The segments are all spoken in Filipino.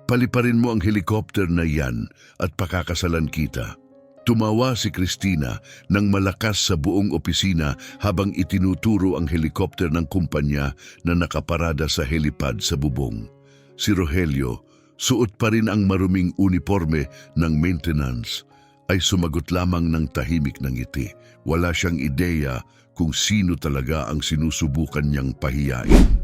Paliparin mo ang helikopter na yan at pakakasalan kita. Tumawa si Christina ng malakas sa buong opisina habang itinuturo ang helikopter ng kumpanya na nakaparada sa helipad sa bubong. Si Rogelio, suot pa rin ang maruming uniforme ng maintenance, ay sumagot lamang ng tahimik ng ngiti. Wala siyang ideya kung sino talaga ang sinusubukan niyang pahiyain.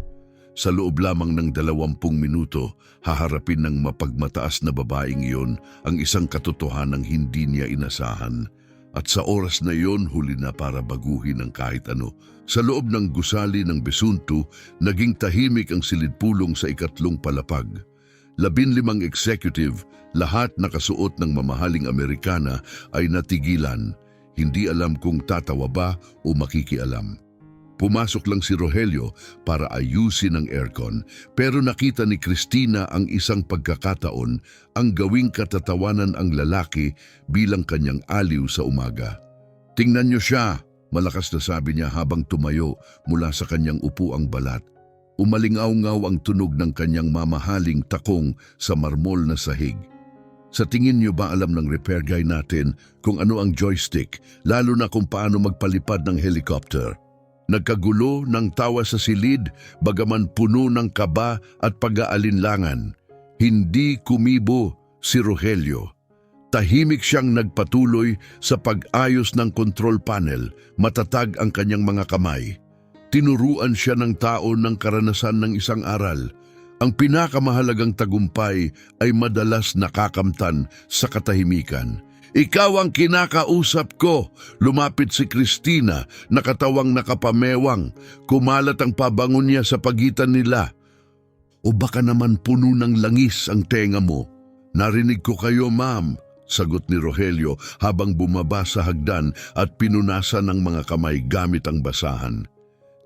Sa loob lamang ng 20 minuto, haharapin ng mapagmataas na babaeng iyon ang isang katotohanang hindi niya inasahan. At sa oras na iyon, huli na para baguhin ang kahit ano. Sa loob ng gusali ng Besunto, naging tahimik ang silid-pulong sa ikatlong palapag. 15 executive, lahat nakasuot ng mamahaling Amerikana, ay natigilan. Hindi alam kung tatawa ba o makikialam. Pumasok lang si Rogelio para ayusin ang aircon, pero nakita ni Christina ang isang pagkakataon ang gawing katatawanan ang lalaki bilang kanyang aliw sa umaga. "Tingnan niyo siya," malakas na sabi niya habang tumayo mula sa kanyang upuang balat. Umalingaw-ngaw ang tunog ng kanyang mamahaling takong sa marmol na sahig. "Sa tingin niyo ba alam ng repair guy natin kung ano ang joystick, lalo na kung paano magpalipad ng helicopter?" Nagkagulo ng tawa sa silid, bagaman puno ng kaba at pag-aalinlangan. Hindi kumibo si Rogelio. Tahimik siyang nagpatuloy sa pag-ayos ng control panel, matatag ang kanyang mga kamay. Tinuruan siya ng tao ng karanasan ng isang aral. Ang pinakamahalagang tagumpay ay madalas nakakamtan sa katahimikan. "Ikaw ang kinakausap ko," lumapit si Christina, nakatawang nakapamewang. Kumalat ang pabangon niya sa pagitan nila. "O baka naman puno ng langis ang tenga mo?" "Narinig ko kayo, ma'am," sagot ni Rogelio habang bumaba sa hagdan at pinunasan ng mga kamay gamit ang basahan.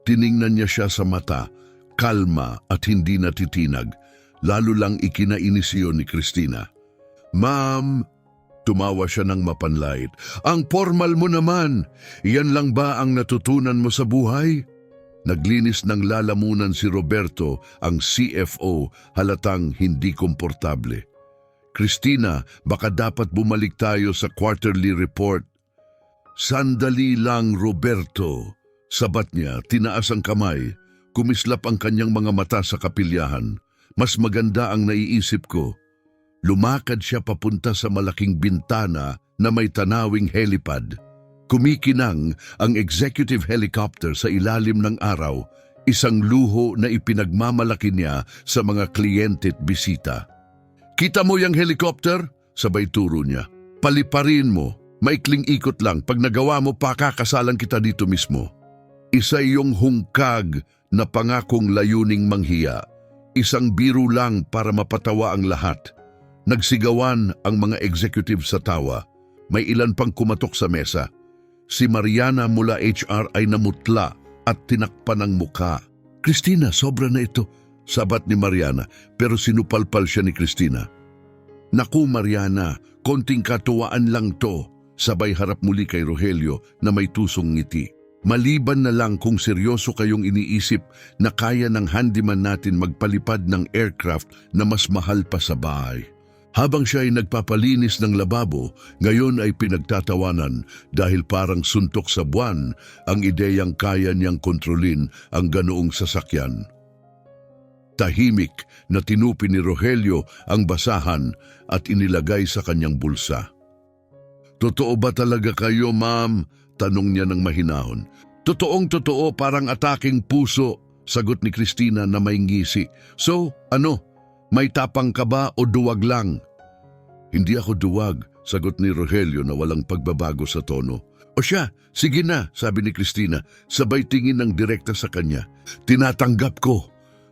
Tiningnan niya siya sa mata, kalma at hindi natitinag. Lalo lang ikinainis iyon ni Christina. "Ma'am," tumawa siya ng mapanlait, "ang formal mo naman. Iyan lang ba ang natutunan mo sa buhay?" Naglinis ng lalamunan si Roberto, ang CFO, halatang hindi komportable. "Christina, baka dapat bumalik tayo sa quarterly report." "Sandali lang, Roberto." Sabat niya, tinaas ang kamay, kumislap ang kanyang mga mata sa kapilyahan. "Mas maganda ang naiisip ko." Lumakad siya papunta sa malaking bintana na may tanawing helipad. Kumikinang ang executive helicopter sa ilalim ng araw, isang luho na ipinagmamalaki niya sa mga kliyente at bisita. "Kita mo yung helicopter?" sabay turo niya. "Paliparin mo, maikling ikot lang. Pag nagawa mo, pakakasalan kita dito mismo." Isa iyong hungkag na pangakong layuning manghiya. Isang biro lang para mapatawa ang lahat. Nagsigawan ang mga executive sa tawa. May ilan pang kumatok sa mesa. Si Mariana mula HR ay namutla at tinakpan ang muka. "Christina, sobra na ito," sabat ni Mariana, pero sinupalpal siya ni Christina. "Naku Mariana, konting katuwaan lang to," sabay harap muli kay Rogelio na may tusong ngiti. "Maliban na lang kung seryoso kayong iniisip na kaya ng handyman natin magpalipad ng aircraft na mas mahal pa sa bahay." Habang siya ay nagpapalinis ng lababo, ngayon ay pinagtatawanan dahil parang suntok sa buwan ang ideyang kaya niyang kontrolin ang ganoong sasakyan. Tahimik na tinupi ni Rogelio ang basahan at inilagay sa kanyang bulsa. "Totoo ba talaga kayo, ma'am?" tanong niya ng mahinahon. "Totoong-totoo, parang ataking puso," sagot ni Christina na may ngisi. "So, ano? May tapang ka ba o duwag lang?" "Hindi ako duwag," sagot ni Rogelio na walang pagbabago sa tono. "O siya, sige na," sabi ni Christina, sabay tingin ng direkta sa kanya. "Tinatanggap ko."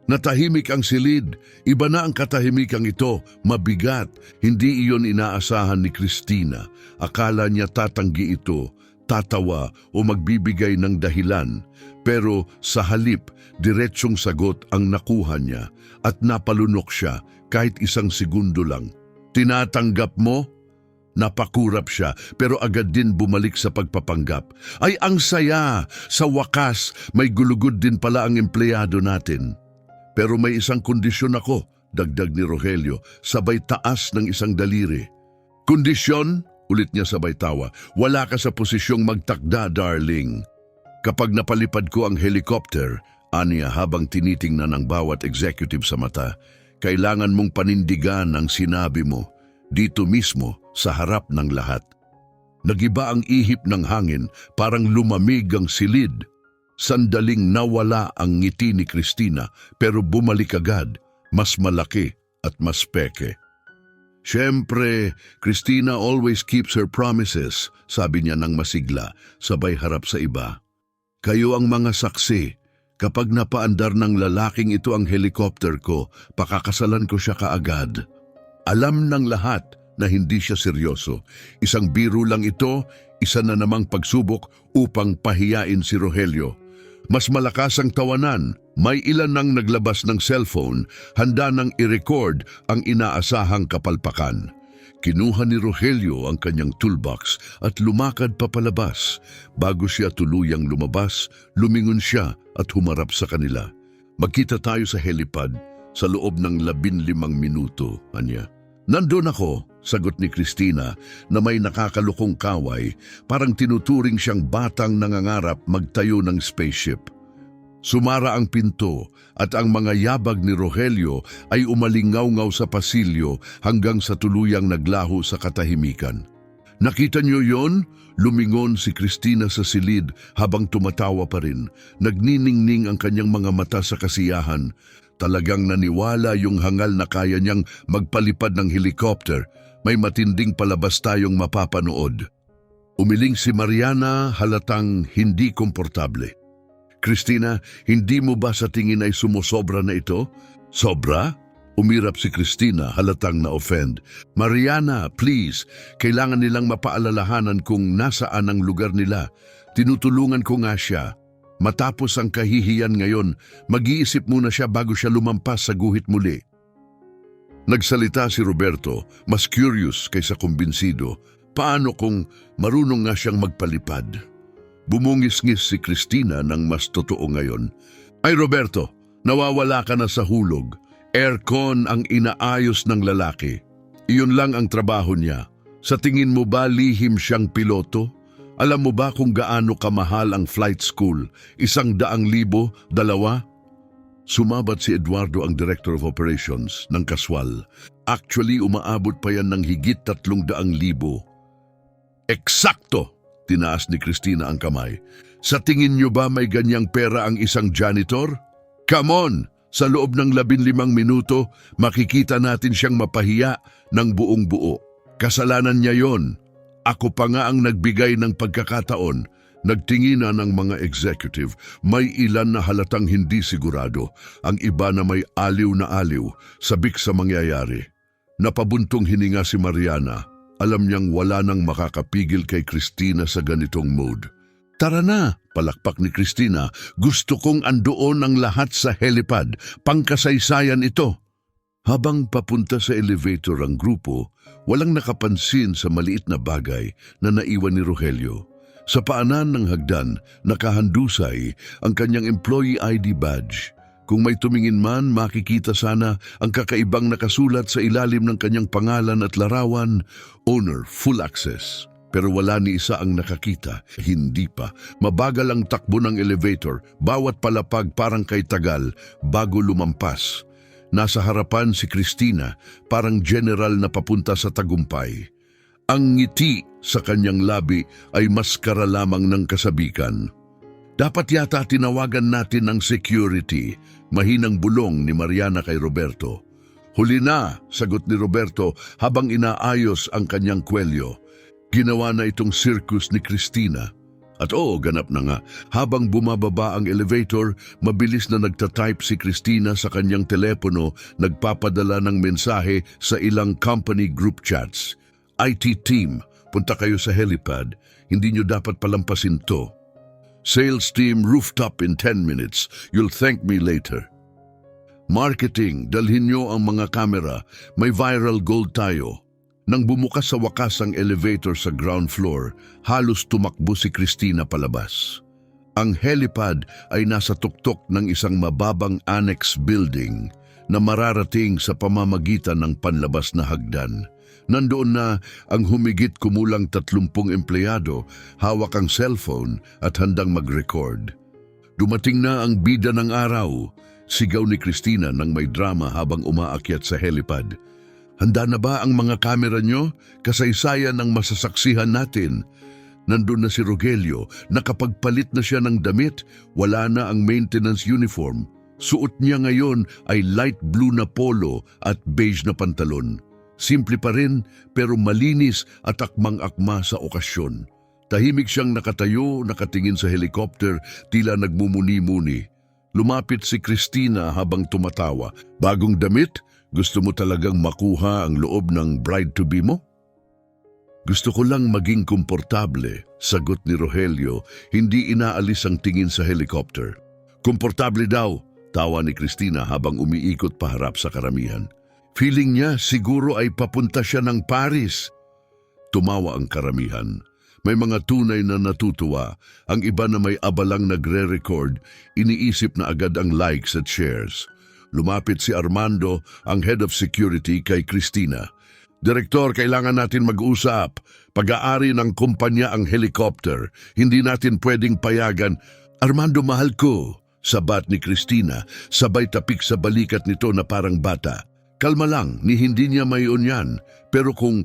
Natahimik ang silid. Iba na ang katahimikang ito, mabigat. Hindi iyon inaasahan ni Christina. Akala niya tatanggi ito, tatawa o magbibigay ng dahilan. Pero sa halip, diretsyong sagot ang nakuha niya at napalunok siya kahit isang segundo lang. "Tinatanggap mo?" Napakurap siya pero agad din bumalik sa pagpapanggap. "Ay, ang saya! Sa wakas, may gulugod din pala ang empleyado natin. Pero may isang kondisyon ako," dagdag ni Rogelio, sabay taas ng isang daliri. Kondisyon, ulit niya sabay tawa, wala ka sa posisyong magtakda, darling. Kapag napalipad ko ang helicopter, aniya habang tinitingnan ng bawat executive sa mata, kailangan mong panindigan ang sinabi mo, dito mismo sa harap ng lahat. Nagiba ang ihip ng hangin, parang lumamig ang silid. Sandaling nawala ang ngiti ni Cristina pero bumalik agad, mas malaki at mas peke. Siyempre, Cristina always keeps her promises, sabi niya ng masigla, sabay harap sa iba. Kayo ang mga saksi. Kapag napaandar ng lalaking ito ang helicopter ko, pakakasalan ko siya kaagad. Alam ng lahat na hindi siya seryoso. Isang biro lang ito, isa na namang pagsubok upang pahiyain si Rogelio. Mas malakas ang tawanan, may ilan nang naglabas ng cellphone, handa nang i-record ang inaasahang kapalpakan. Kinuha ni Rogelio ang kanyang toolbox at lumakad papalabas. Bago siya tuluyang lumabas, lumingon siya at humarap sa kanila. Magkita tayo sa helipad sa loob ng 15 minuto, anya. Nandun ako, sagot ni Cristina na may nakakalukong kaway, parang tinuturing siyang batang nangangarap magtayo ng spaceship. Sumara ang pinto at ang mga yabag ni Rogelio ay umalingaw-ngaw sa pasilyo hanggang sa tuluyang naglaho sa katahimikan. Nakita niyo yon? Lumingon si Cristina sa silid habang tumatawa pa rin. Nagniningning ang kanyang mga mata sa kasiyahan. Talagang naniwala yung hangal na kaya niyang magpalipad ng helicopter. May matinding palabas tayong mapapanood. Umiling si Mariana halatang hindi komportable. Cristina, hindi mo ba sa tingin ay sumusobra na ito? Sobra? Umirap si Cristina halatang na-offend. Mariana, please, kailangan nilang mapaalalahanan kung nasaan ang lugar nila. Tinutulungan ko nga siya. Matapos ang kahihiyan ngayon, mag-iisip muna siya bago siya lumampas sa guhit muli. Nagsalita si Roberto, mas curious kaysa kumbinsido. Paano kung marunong nga siyang magpalipad? Bumungis-ngis si Cristina ng mas totoo ngayon. Ay Roberto, nawawala ka na sa hulog. Aircon ang inaayos ng lalaki. Iyon lang ang trabaho niya. Sa tingin mo ba lihim siyang piloto? Alam mo ba kung gaano kamahal ang flight school? 100,000, 2? Sumabat si Eduardo, ang Director of Operations ng Kaswal. Actually, umaabot pa yan ng higit 300,000. Eksakto! Tinaas ni Cristina ang kamay. Sa tingin niyo ba may ganyang pera ang isang janitor? Come on! Sa loob ng 15 minuto, makikita natin siyang mapahiya ng buong buo. Kasalanan niya yon. Ako pa nga ang nagbigay ng pagkakataon. Nagtinginan ng mga executive. May ilan na halatang hindi sigurado. Ang iba na may aliw na aliw, sabik sa mangyayari. Napabuntong hininga si Mariana. Alam niyang wala nang makakapigil kay Cristina sa ganitong mode. Tara na, palakpak ni Cristina. Gusto kong andoon ang lahat sa helipad. Pangkasaysayan ito. Habang papunta sa elevator ang grupo, walang nakapansin sa maliit na bagay na naiwan ni Rogelio. Sa paanan ng hagdan, nakahandusay ang kanyang employee ID badge. Kung may tumingin man, makikita sana ang kakaibang nakasulat sa ilalim ng kanyang pangalan at larawan, Owner, Full Access. Pero wala ni isa ang nakakita, hindi pa. Mabagal ang takbo ng elevator, bawat palapag parang kay tagal bago lumampas. Nasa harapan si Cristina, parang general na papunta sa tagumpay. Ang ngiti sa kanyang labi ay maskara lamang ng kasabikan. Dapat yata tinawagan natin ng security, mahinang bulong ni Mariana kay Roberto. Huli na, sagot ni Roberto habang inaayos ang kanyang kwelyo. Ginawa na itong circus ni Cristina. At oo, ganap na nga, habang bumababa ang elevator, mabilis na nagtatype si Cristina sa kanyang telepono, nagpapadala ng mensahe sa ilang company group chats. IT team, punta kayo sa helipad, hindi nyo dapat palampasin to. Sales team, rooftop in 10 minutes. You'll thank me later. Marketing, dalhin nyo ang mga kamera. May viral gold tayo. Nang bumukas sa wakas ang elevator sa ground floor, halos tumakbo si Cristina palabas. Ang helipad ay nasa tuktok ng isang mababang annex building. na mararating sa pamamagitan ng panlabas na hagdan. Nandoon na ang humigit kumulang 30 empleyado, hawak ang cellphone at handang mag-record. Dumating na ang bida ng araw, sigaw ni Christina nang may drama habang umaakyat sa helipad. Handa na ba ang mga kamera nyo? Kasaysayan ang masasaksihan natin. Nandun na si Rogelio, nakapagpalit na siya ng damit, wala na ang maintenance uniform. Suot niya ngayon ay light blue na polo at beige na pantalon. Simple pa rin pero malinis at akmang-akma sa okasyon. Tahimik siyang nakatayo, nakatingin sa helicopter, tila nagmumuni-muni. Lumapit si Christina habang tumatawa. Bagong damit? Gusto mo talagang makuha ang loob ng bride-to-be mo? Gusto ko lang maging komportable, sagot ni Rogelio, hindi inaalis ang tingin sa helicopter. Komportable daw, tawa ni Christina habang umiikot paharap sa karamihan. Feeling niya siguro ay papunta siya ng Paris. Tumawa ang karamihan. May mga tunay na natutuwa, ang iba na may abalang nagre-record, iniisip na agad ang likes at shares. Lumapit si Armando, ang head of security, kay Christina. Direktor, kailangan natin mag-usap. Pag-aari ng kumpanya ang helicopter. Hindi natin pwedeng payagan. Armando, mahal ko, sabat ni Christina, sabay tapik sa balikat nito na parang bata. Kalma lang, ni hindi niya mayon yan. Pero kung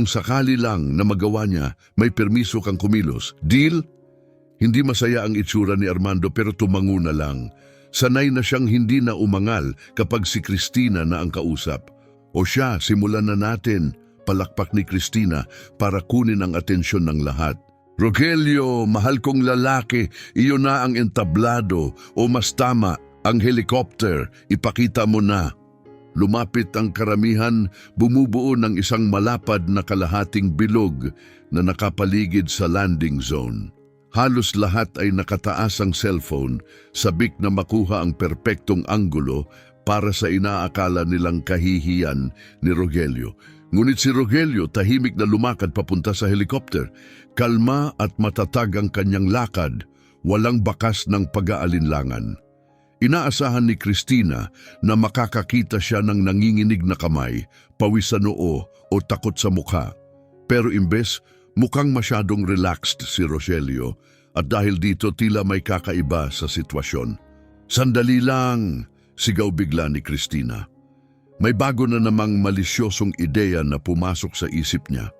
sakali lang na magawa niya, may permiso kang kumilos. Deal? Hindi masaya ang itsura ni Armando pero tumango na lang. Sanay na siyang hindi na umangal kapag si Christina na ang kausap. O siya, simulan na natin, palakpak ni Christina para kunin ang atensyon ng lahat. Rogelio, mahal kong lalaki, iyon na ang entablado o mas tama, ang helicopter, ipakita mo na. Lumapit ang karamihan, bumubuo ng isang malapad na kalahating bilog na nakapaligid sa landing zone. Halos lahat ay nakataas ang cellphone, sabik na makuha ang perpektong anggulo para sa inaakala nilang kahihiyan ni Rogelio. Ngunit si Rogelio tahimik na lumakad papunta sa helicopter. Kalma at matatag ang kanyang lakad, walang bakas ng pag-aalinlangan. Inaasahan ni Christina na makakakita siya ng nanginginig na kamay, pawis sa noo o takot sa mukha. Pero imbes, mukhang masyadong relaxed si Rogelio at dahil dito tila may kakaiba sa sitwasyon. Sandali lang, sigaw bigla ni Christina. May bago na namang malisyosong ideya na pumasok sa isip niya.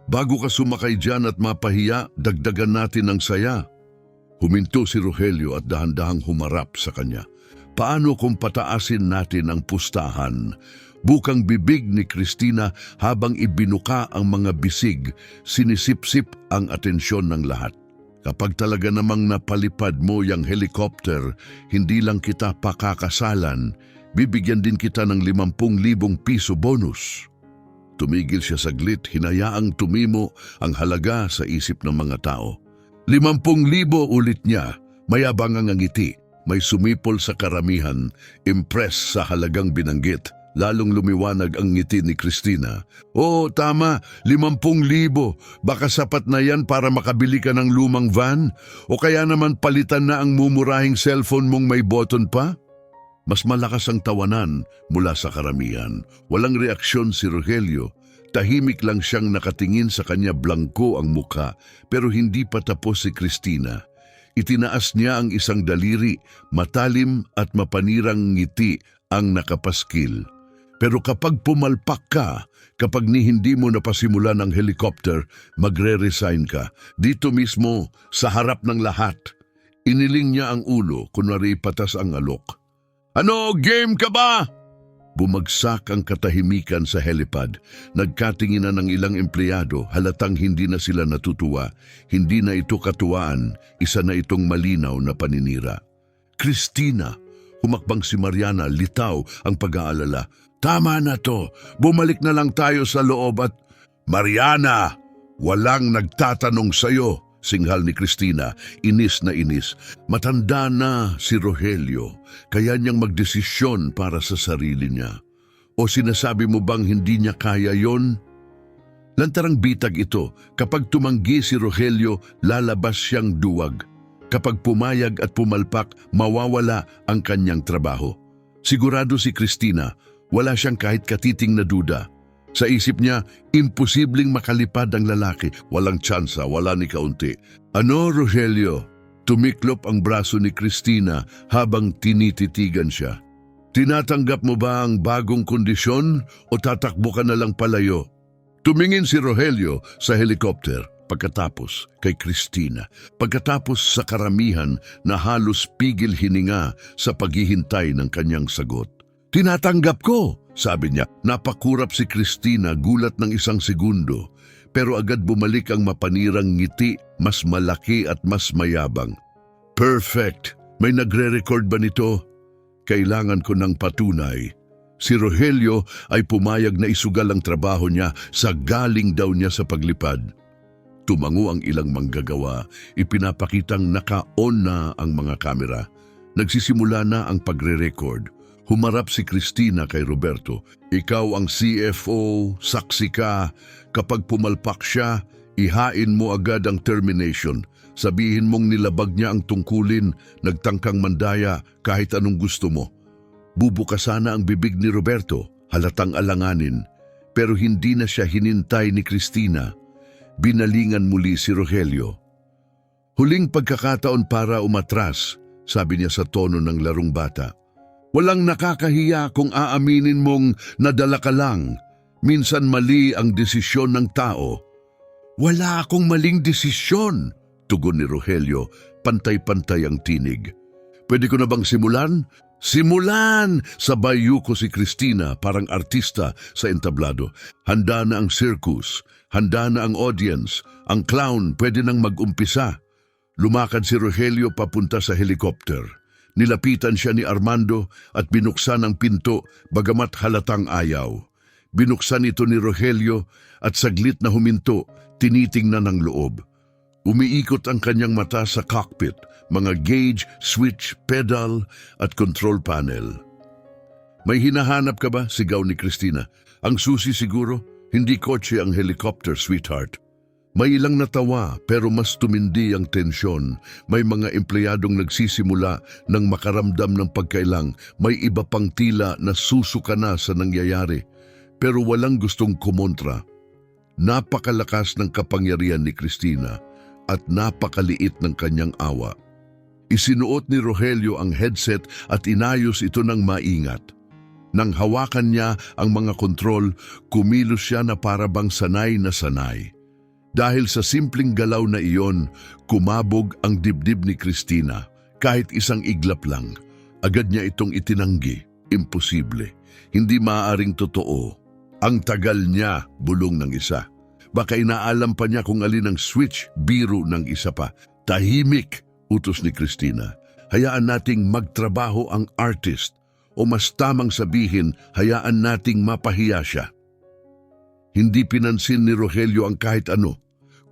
Bago ka sumakay dyan at mapahiya, dagdagan natin ang saya. Huminto si Rogelio at dahan-dahang humarap sa kanya. Paano kung pataasin natin ang pustahan? Bukang bibig ni Christina habang ibinuka ang mga bisig, sinisip-sip ang atensyon ng lahat. Kapag talaga namang napalipad mo yung helicopter, hindi lang kita pakakasalan, bibigyan din kita ng 50,000 piso bonus. Tumigil siya saglit, hinayaang tumimo ang halaga sa isip ng mga tao. 50,000 ulit niya, mayabang ang ngiti, may sumipol sa karamihan, impress sa halagang binanggit. Lalong lumiwanag ang ngiti ni Christina. Oo, tama, 50,000. Baka sapat na yan para makabili ka ng lumang van? O kaya naman palitan na ang mumurahing cellphone mong may button pa? Mas malakas ang tawanan mula sa karamihan. Walang reaksyon si Rogelio. Tahimik lang siyang nakatingin sa kanya, blangko ang mukha, pero hindi pa tapos si Christina. Itinaas niya ang isang daliri, matalim at mapanirang ngiti ang nakapaskil. Pero kapag pumalpak ka, kapag hindi mo napasimulan ang helicopter, magre-resign ka. Dito mismo, sa harap ng lahat. Iniling niya ang ulo, kunwari patas ang alok. Ano, game ka ba? Bumagsak ang katahimikan sa helipad. Nagkatinginan ng ilang empleyado, halatang hindi na sila natutuwa. Hindi na ito katuwaan, isa na itong malinaw na paninira. Christina, humakbang si Mariana, litaw ang pag-aalala. Tama na to, bumalik na lang tayo sa loob at... Mariana, walang nagtatanong sa'yo, singhal ni Christina, inis na inis. Matanda na si Rogelio, kaya niyang magdesisyon para sa sarili niya. O sinasabi mo bang hindi niya kaya yon? Lantarang bitag ito, kapag tumanggi si Rogelio, lalabas siyang duwag. Kapag pumayag at pumalpak, mawawala ang kanyang trabaho. Sigurado si Cristina, wala siyang kahit katiting na duda. Sa isip niya, imposibleng makalipad ang lalaki. Walang tsansa, wala ni kaunti. Ano, Rogelio? Tumiklop ang braso ni Cristina habang tinititigan siya. Tinatanggap mo ba ang bagong kondisyon o tatakbo ka na lang palayo? Tumingin si Rogelio sa helikopter. Pagkatapos kay Cristina, pagkatapos sa karamihan na halos pigil hininga sa paghihintay ng kanyang sagot. Tinatanggap ko, sabi niya. Napakurap si Cristina, gulat ng isang segundo, pero agad bumalik ang mapanirang ngiti, mas malaki at mas mayabang. Perfect! May nagre-record ba nito? Kailangan ko ng patunay. Si Rogelio ay pumayag na isugal ang trabaho niya sa galing daw niya sa paglipad. Tumango ang ilang manggagawa, ipinapakitang naka-on na ang mga kamera. Nagsisimula na ang pagre-record. Humarap si Cristina kay Roberto. Ikaw ang CFO, saksi ka. Kapag pumalpak siya, ihain mo agad ang termination. Sabihin mong nilabag niya ang tungkulin, nagtangkang mandaya kahit anong gusto mo. Bubuka sana ang bibig ni Roberto, halatang alanganin. Pero hindi na siya hinintay ni Cristina. Binalingan muli si Rogelio. Huling pagkakataon para umatras, sabi niya sa tono ng larong bata. Walang nakakahiya kung aaminin mong nadala ka lang. Minsan mali ang desisyon ng tao. Wala akong maling desisyon, tugon ni Rogelio, pantay-pantay ang tinig. Pwede ko na bang simulan? Simulan! Sabay yuko si Cristina, parang artista sa entablado. Handa na ang circus, handa na ang audience, ang clown pwede nang mag-umpisa. Lumakad si Rogelio papunta sa helicopter. Nilapitan siya ni Armando at binuksan ang pinto bagamat halatang ayaw. Binuksan ito ni Rogelio at saglit na huminto, tinitingnan ang loob. Umiikot ang kanyang mata sa cockpit, mga gauge, switch, pedal at control panel. May hinahanap ka ba? Sigaw ni Cristina. Ang susi siguro? Hindi kotse ang helicopter, sweetheart. May ilang natawa pero mas tumindi ang tensyon. May mga empleyadong nagsisimula ng makaramdam ng pagkailang. May iba pang tila na susuka na sa nangyayari. Pero walang gustong kumontra. Napakalakas ng kapangyarihan ni Cristina at napakaliit ng kanyang awa. Isinuot ni Rogelio ang headset at inayos ito ng maingat. Nang hawakan niya ang mga kontrol, kumilos siya na parabang sanay na sanay. Dahil sa simpleng galaw na iyon, kumabog ang dibdib ni Cristina. Kahit isang iglap lang, agad niya itong itinanggi. Imposible. Hindi maaaring totoo. Ang tagal niya, bulong ng isa. Baka inaalam pa niya kung alin ang switch, biro ng isa pa. Tahimik, utos ni Cristina. Hayaan nating magtrabaho ang artist. O mas tamang sabihin, hayaan nating mapahiya siya. Hindi pinansin ni Rogelio ang kahit ano.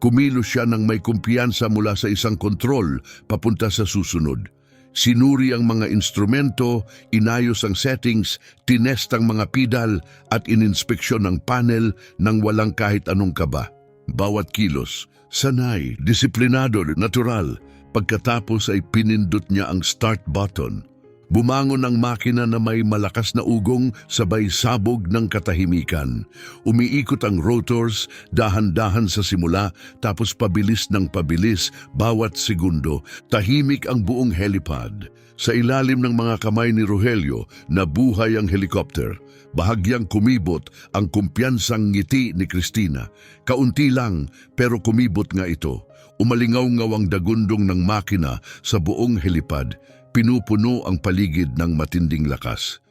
Kumilos siya ng may kumpiyansa mula sa isang kontrol papunta sa susunod. Sinuri ang mga instrumento, inayos ang settings, tinest ang mga pedal at ininspeksyon ang panel nang walang kahit anong kaba. Bawat kilos, sanay, disiplinado, natural. Pagkatapos ay pinindot niya ang start button. Bumangon ang makina na may malakas na ugong sabay sabog ng katahimikan. Umiikot ang rotors, dahan-dahan sa simula, tapos pabilis ng pabilis bawat segundo. Tahimik ang buong helipad. Sa ilalim ng mga kamay ni Rogelio, nabuhay ang helicopter. Bahagyang kumibot ang kumpiyansang ngiti ni Cristina. Kaunti lang, pero kumibot nga ito. Umalingaw-ngaw ang dagundong ng makina sa buong helipad. Pinupuno ang paligid ng matinding lakas.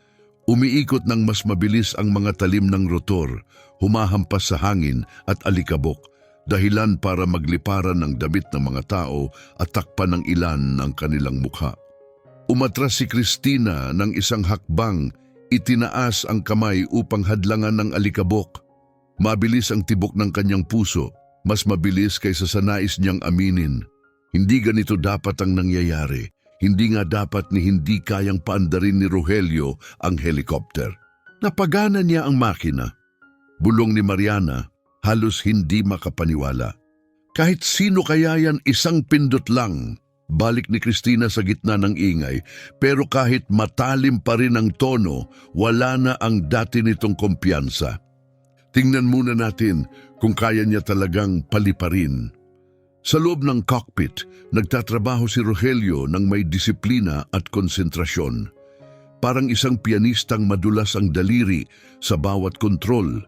Umiikot ng mas mabilis ang mga talim ng rotor, humahampas sa hangin at alikabok, dahilan para magliparan ng damit ng mga tao at takpan ng ilan ng kanilang mukha. Umatras si Cristina ng isang hakbang, itinaas ang kamay upang hadlangan ng alikabok. Mabilis ang tibok ng kanyang puso, mas mabilis kaysa sa nais niyang aminin. Hindi ganito dapat ang nangyayari. Hindi nga dapat ni hindi kayang paandarin ni Rogelio ang helicopter. Napagana niya ang makina. Bulong ni Mariana, halos hindi makapaniwala. Kahit sino kaya yan, isang pindot lang. Balik ni Christina sa gitna ng ingay, pero kahit matalim pa rin ang tono, wala na ang dati nitong kumpiyansa. Tingnan muna natin kung kaya niya talagang paliparin. Sa loob ng cockpit, nagtatrabaho si Rogelio ng may disiplina at konsentrasyon. Parang isang pianistang madulas ang daliri sa bawat kontrol.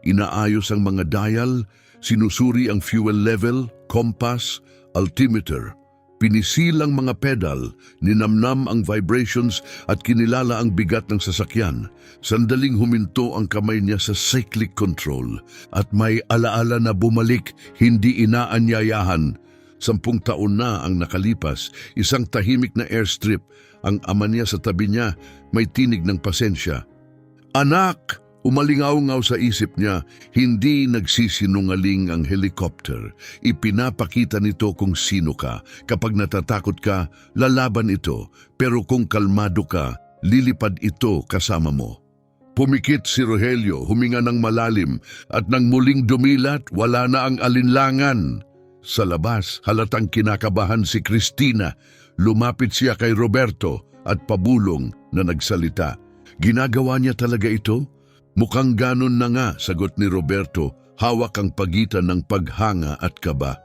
Inaayos ang mga dial, sinusuri ang fuel level, compass, altimeter. Pinisilang mga pedal, ninamnam ang vibrations at kinilala ang bigat ng sasakyan. Sandaling huminto ang kamay niya sa cyclic control at may alaala na bumalik, hindi inaanyayahan. 10 taon na ang nakalipas, isang tahimik na airstrip. Ang ama niya sa tabi niya, may tinig ng pasensya. "Anak!" Umalingaw-ngaw sa isip niya, hindi nagsisinungaling ang helicopter. Ipinapakita nito kung sino ka. Kapag natatakot ka, lalaban ito. Pero kung kalmado ka, lilipad ito kasama mo. Pumikit si Rogelio, huminga ng malalim, at nang muling dumilat, wala na ang alinlangan. Sa labas, halatang kinakabahan si Christina. Lumapit siya kay Roberto at pabulong na nagsalita. "Ginagawa niya talaga ito?" "Mukhang ganon na nga," sagot ni Roberto, hawak ang pagitan ng paghanga at kaba.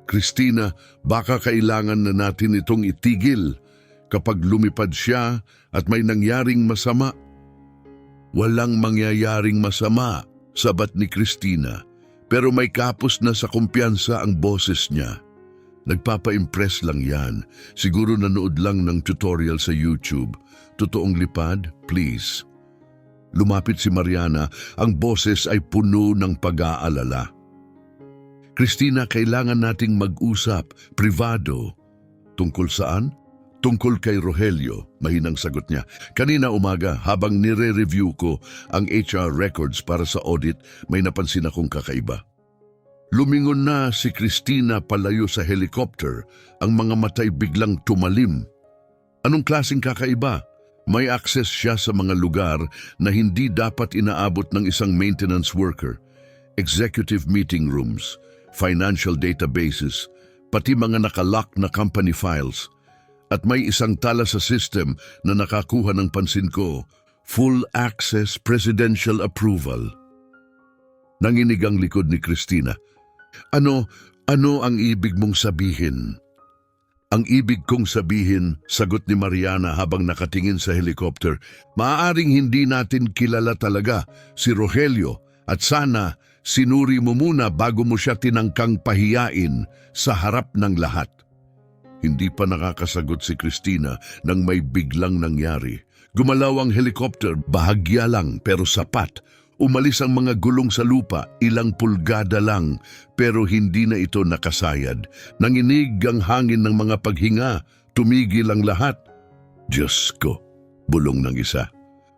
"Christina, baka kailangan na natin itong itigil kapag lumipad siya at may nangyaring masama." "Walang mangyayaring masama," sabat ni Christina, pero may kapos na sa kumpiyansa ang boses niya. "Nagpapa-impress lang yan. Siguro nanood lang ng tutorial sa YouTube. Totoong lipad, please." Lumapit si Mariana, ang boses ay puno ng pag-aalala. "Christina, kailangan nating mag-usap, privado." "Tungkol saan?" "Tungkol kay Rogelio," mahinang sagot niya. "Kanina umaga, habang nire-review ko ang HR records para sa audit, may napansin akong kakaiba." Lumingon na si Christina palayo sa helicopter, ang mga matay biglang tumalim. "Anong klaseng kakaiba?" "May access siya sa mga lugar na hindi dapat inaabot ng isang maintenance worker. Executive meeting rooms, financial databases, pati mga nakalock na company files. At may isang tala sa system na nakakuha ng pansin ko, full access presidential approval." Nanginig ang likod ni Christina. Ano ang ibig mong sabihin?" "Ang ibig kong sabihin," sagot ni Mariana habang nakatingin sa helicopter, "maaaring hindi natin kilala talaga si Rogelio at sana sinuri mo muna bago mo siya tinangkang pahiyain sa harap ng lahat." Hindi pa nakakasagot si Christina nang may biglang nangyari. Gumalaw ang helicopter, bahagya lang pero sapat. Umalis ang mga gulong sa lupa, ilang pulgada lang, pero hindi na ito nakasayad. Nanginig ang hangin ng mga paghinga, tumigil ang lahat. "Diyos ko," bulong ng isa.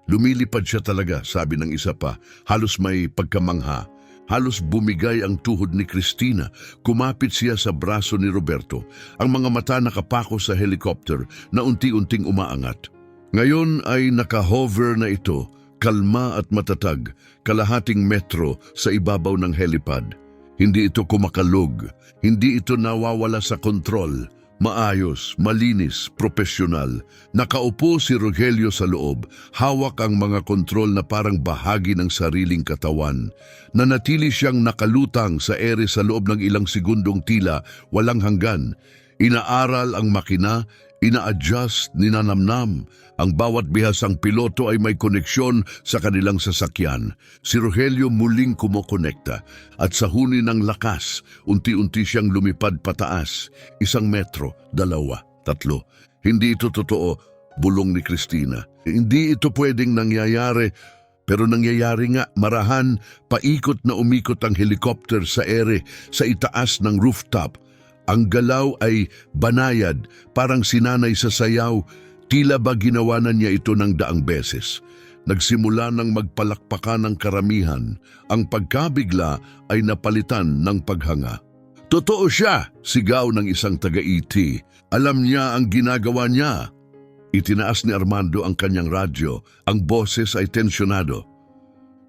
"Lumilipad siya talaga," sabi ng isa pa, halos may pagkamangha. Halos bumigay ang tuhod ni Christina. Kumapit siya sa braso ni Roberto. Ang mga mata nakapako sa helicopter na unti-unting umaangat. Ngayon ay nakahover na ito, kalma at matatag, kalahating metro sa ibabaw ng helipad. Hindi ito kumakalog, hindi ito nawawala sa kontrol. Maayos, malinis, propesyonal. Nakaupo si Rogelio sa loob, hawak ang mga kontrol na parang bahagi ng sariling katawan. Nanatili siyang nakalutang sa ere sa loob ng ilang segundong tila, walang hanggan. Inaaral ang makina, ina-adjust, ninanamnam. Ang bawat bihasang piloto ay may koneksyon sa kanilang sasakyan. Si Rogelio muling kumokonekta at sa huni ng lakas, unti-unti siyang lumipad pataas. 1 metro, 2, 3. "Hindi ito totoo," bulong ni Christina. "Hindi ito pwedeng nangyayari." Pero nangyayari nga, marahan, paikot na umikot ang helicopter sa ere, sa itaas ng rooftop. Ang galaw ay banayad, parang sinanay sa sayaw. Tila ba ginawa na niya ito ng daang beses. Nagsimula ng magpalakpakan ng karamihan. Ang pagkabigla ay napalitan ng paghanga. "Totoo siya!" sigaw ng isang taga-ET. "Alam niya ang ginagawa niya." Itinaas ni Armando ang kanyang radyo. Ang boses ay tensyonado.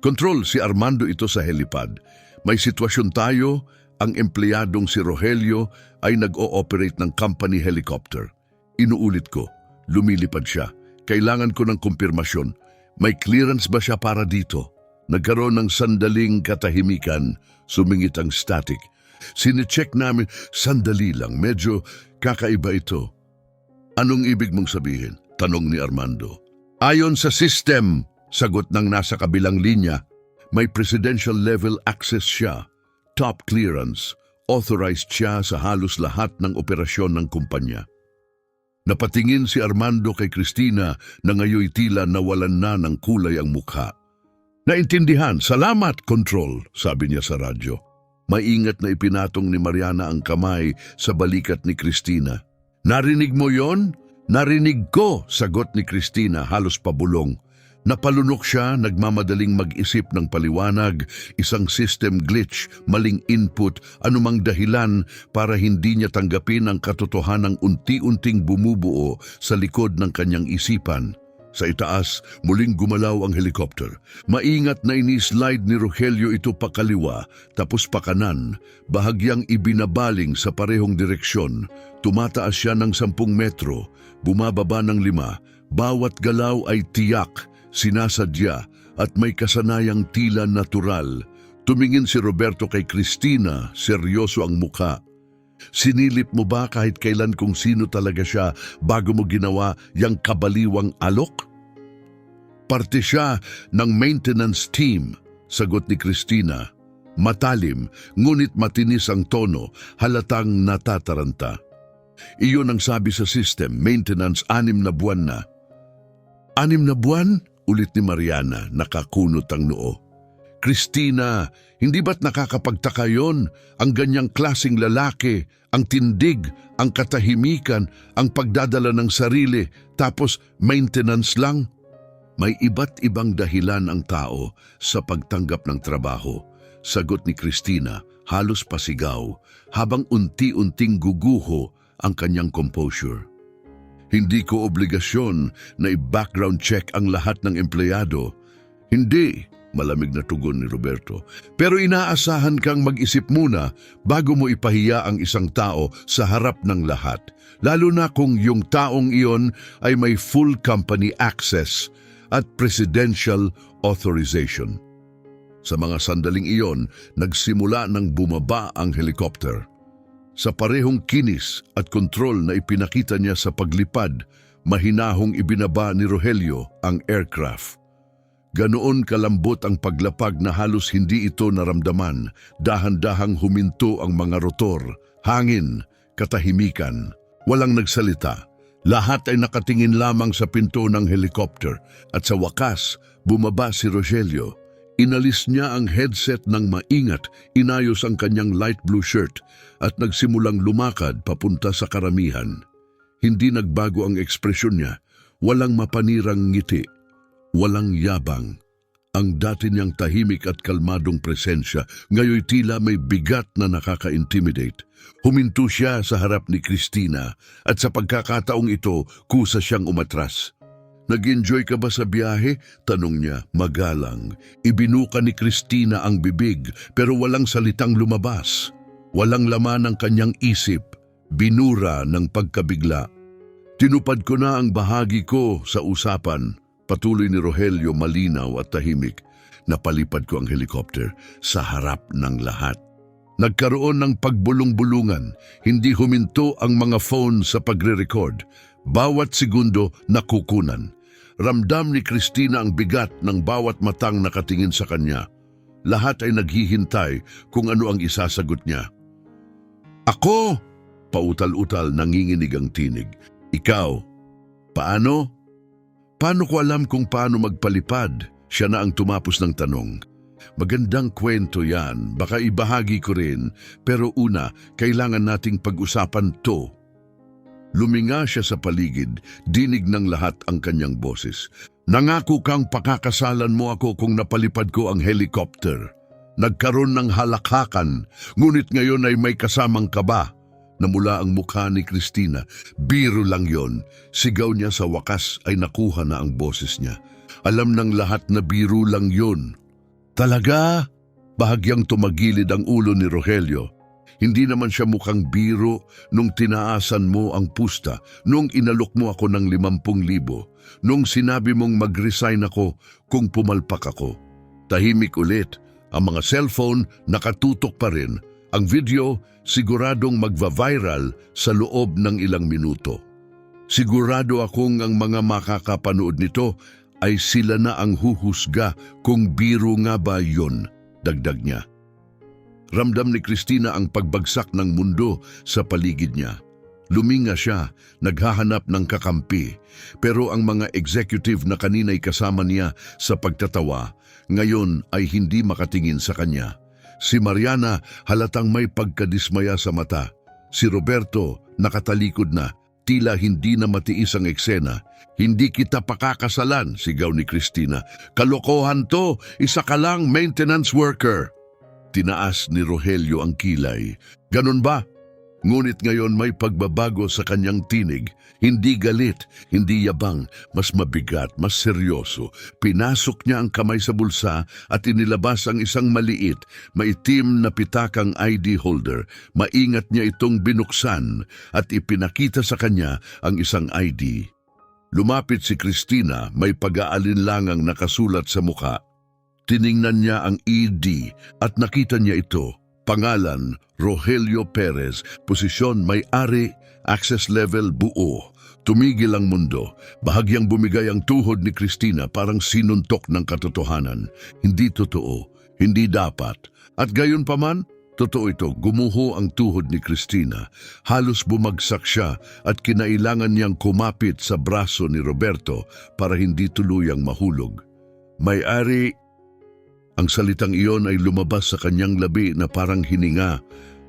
"Control, si Armando ito sa helipad. May sitwasyon tayo. ang empleyadong si Rogelio ay nag-ooperate ng company helicopter. Inuulit ko, lumilipad siya. Kailangan ko ng kumpirmasyon. May clearance ba siya para dito? Nagkaroon ng sandaling katahimikan, sumingit ang static. Sinecheck namin, sandali lang, medyo kakaiba ito. Anong ibig mong sabihin? Tanong ni Armando. Ayon sa system, sagot ng nasa kabilang linya, may presidential level access siya. Top clearance, authorized siya sa halos lahat ng operasyon ng kumpanya. Napatingin si Armando kay Cristina na ngayoy tila nawalan na ng kulay ang mukha. Naintindihan, salamat, Control, sabi niya sa radyo. Maingat na ipinatong ni Mariana ang kamay sa balikat ni Cristina. Narinig mo yon? Narinig ko, sagot ni Cristina halos pabulong. Napalunok siya, nagmamadaling mag-isip ng paliwanag, isang system glitch, maling input, anumang dahilan para hindi niya tanggapin ang katotohanang unti-unting bumubuo sa likod ng kanyang isipan. Sa itaas, muling gumalaw ang helicopter. Maingat na ini-slide ni Rogelio ito pakaliwa, tapos pakanan, bahagyang ibinabaling sa parehong direksyon. Tumataas siya ng 10 metro, bumababa ng 5, bawat galaw ay tiyak, sinasadya at may kasanayang tila natural. Tumingin si Roberto kay Cristina, seryoso ang mukha. Sinilip mo ba kahit kailan kung sino talaga siya bago mo ginawa yang kabaliwang alok? Parte siya ng maintenance team, sagot ni Cristina. Matalim, ngunit matinis ang tono, halatang natataranta. Iyon ang sabi sa system, maintenance 6 na buwan na. 6 na buwan? Ulit ni Mariana, nakakunot ang noo. Cristina, hindi ba't nakakapagtaka yon? Ang ganyang klasing lalaki, ang tindig, ang katahimikan, ang pagdadala ng sarili, tapos maintenance lang? May iba't ibang dahilan ang tao sa pagtanggap ng trabaho, sagot ni Cristina, halos pasigaw, habang unti-unting guguho ang kanyang composure. Hindi ko obligasyon na i-background check ang lahat ng empleyado. Hindi, malamig na tugon ni Roberto. Pero inaasahan kang mag-isip muna bago mo ipahiya ang isang tao sa harap ng lahat. Lalo na kung yung taong iyon ay may full company access at presidential authorization. Sa mga sandaling iyon, nagsimula ng bumaba ang helicopter. Sa parehong kinis at kontrol na ipinakita niya sa paglipad, mahinahong ibinaba ni Rogelio ang aircraft. Ganoon kalambot ang paglapag na halos hindi ito naramdaman, dahan-dahang huminto ang mga rotor, hangin, katahimikan. Walang nagsalita. Lahat ay nakatingin lamang sa pinto ng helicopter at sa wakas, bumaba si Rogelio. Inalis niya ang headset ng maingat, inayos ang kanyang light blue shirt at nagsimulang lumakad papunta sa karamihan. Hindi nagbago ang ekspresyon niya, walang mapanirang ngiti, walang yabang. Ang dati niyang tahimik at kalmadong presensya, ngayoy tila may bigat na nakaka-intimidate. Huminto siya sa harap ni Cristina at sa pagkakataong ito, kusa siyang umatras. Nag-enjoy ka ba sa biyahe? Tanong niya, magalang. Ibinuka ni Cristina ang bibig pero walang salitang lumabas. Walang laman ang kanyang isip, binura ng pagkabigla. Tinupad ko na ang bahagi ko sa usapan. Patuloy ni Rogelio malinaw at tahimik. Napalipad ko ang helicopter sa harap ng lahat. Nagkaroon ng pagbulong-bulungan. Hindi huminto ang mga phone sa pagre-record. Bawat segundo nakukunan. Ramdam ni Cristina ang bigat ng bawat matang nakatingin sa kanya. Lahat ay naghihintay kung ano ang isasagot niya. Ako! Pautal-utal nanginginig ang tinig. Ikaw, paano? Paano ko alam kung paano magpalipad? Siya na ang tumapos ng tanong. Magandang kwento yan, baka ibahagi ko rin, pero una, kailangan nating pag-usapan to. Luminga siya sa paligid, dinig ng lahat ang kanyang boses. Nangako kang pakakasalan mo ako kung napalipad ko ang helicopter. Nagkaroon ng halakhakan, ngunit ngayon ay may kasamang kaba. Namula ang mukha ni Cristina. Biro lang yon. Sigaw niya sa wakas ay nakuha na ang boses niya. Alam ng lahat na biro lang yon. Talaga? Bahagyang tumagilid ang ulo ni Rogelio. Hindi naman siya mukhang biro nung tinaasan mo ang pusta, nung inalok mo ako ng 50,000, nung sinabi mong mag-resign ako kung pumalpak ako. Tahimik ulit, ang mga cellphone nakatutok pa rin. Ang video siguradong magva-viral sa loob ng ilang minuto. Sigurado akong ang mga makakapanood nito ay sila na ang huhusga kung biro nga ba yun, dagdag niya. Ramdam ni Christina ang pagbagsak ng mundo sa paligid niya. Luminga siya, naghahanap ng kakampi, pero ang mga executive na kanina'y kasama niya sa pagtatawa, ngayon ay hindi makatingin sa kanya. Si Mariana halatang may pagkadismaya sa mata. Si Roberto nakatalikod na, tila hindi na matiis ang eksena. Hindi kita pakakasalan, sigaw ni Christina. Kalokohan to, isa ka lang maintenance worker. Tinaas ni Rogelio ang kilay. Ganun ba? Ngunit ngayon may pagbabago sa kanyang tinig. Hindi galit, hindi yabang, mas mabigat, mas seryoso. Pinasok niya ang kamay sa bulsa at inilabas ang isang maliit, maitim na pitakang ID holder. Maingat niya itong binuksan at ipinakita sa kanya ang isang ID. Lumapit si Christina, may pag-aalinlangang nakasulat sa muka. Tiningnan niya ang ID at nakita niya ito. Pangalan, Rogelio Perez. Posisyon, may-ari, access level, buo. Tumigil ang mundo. Bahagyang bumigay ang tuhod ni Christina, parang sinuntok ng katotohanan. Hindi totoo, hindi dapat. At gayon pa man, totoo ito, gumuho ang tuhod ni Christina. Halos bumagsak siya at kinailangan niyang kumapit sa braso ni Roberto para hindi tuluyang mahulog. May-ari. Ang salitang iyon ay lumabas sa kanyang labi na parang hininga,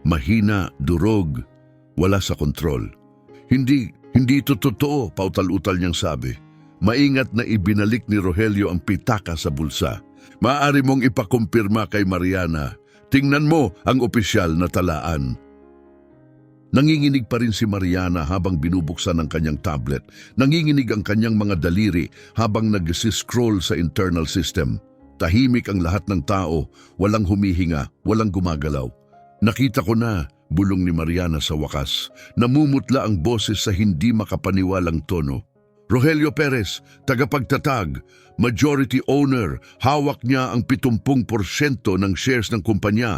mahina, durog, wala sa kontrol. Hindi ito totoo, pautal-utal niyang sabi. Maingat na ibinalik ni Rogelio ang pitaka sa bulsa. Maaari mong ipakumpirma kay Mariana. Tingnan mo ang opisyal na talaan. Nanginginig pa rin si Mariana habang binubuksan ang kanyang tablet. Nanginginig ang kanyang mga daliri habang nag-scroll sa internal system. Tahimik ang lahat ng tao, walang humihinga, walang gumagalaw. Nakita ko na, bulong ni Mariana sa wakas. Namumutla ang boses sa hindi makapaniwalang tono. Rogelio Perez, tagapagtatag, majority owner, hawak niya ang 70% ng shares ng kumpanya.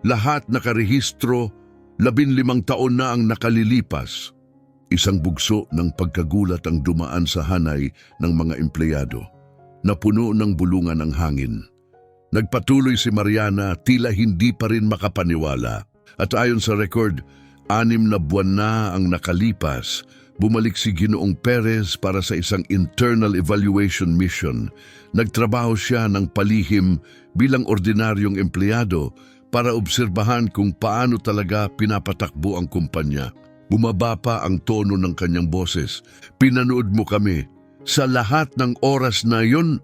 Lahat nakarehistro, 15 taon na ang nakalilipas. Isang bugso ng pagkagulat ang dumaan sa hanay ng mga empleyado. Napuno ng bulungan ang hangin. Nagpatuloy si Mariana, tila hindi pa rin makapaniwala. At ayon sa record, 6 na buwan na ang nakalipas. Bumalik si Ginoong Perez para sa isang internal evaluation mission. Nagtrabaho siya ng palihim bilang ordinaryong empleyado para obserbahan kung paano talaga pinapatakbo ang kumpanya. Bumaba pa ang tono ng kanyang boses. Pinanood mo kami. Sa lahat ng oras na yun,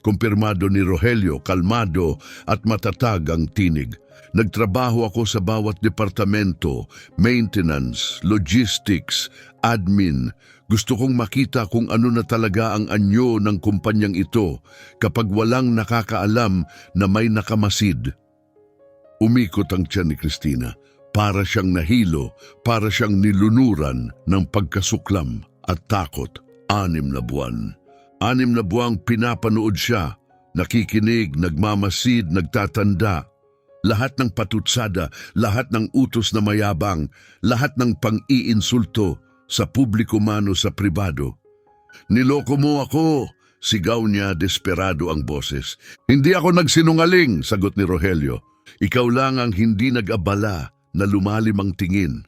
kumpirmado ni Rogelio, kalmado at matatag ang tinig. Nagtrabaho ako sa bawat departamento, maintenance, logistics, admin. Gusto kong makita kung ano na talaga ang anyo ng kumpanyang ito kapag walang nakakaalam na may nakamasid. Umikot ang tiyan ni Christina. Para siyang nahilo, para siyang nilunuran ng pagkasuklam at takot. 6 na buwan. 6 na buwang pinapanood siya, nakikinig, nagmamasid, nagtatanda. Lahat ng patutsada, lahat ng utos na mayabang, lahat ng pang-iinsulto sa publiko mano sa pribado. Niloko mo ako, sigaw niya, desperado ang boses. Hindi ako nagsinungaling, sagot ni Rogelio. Ikaw lang ang hindi nag-abala na lumalim ang tingin.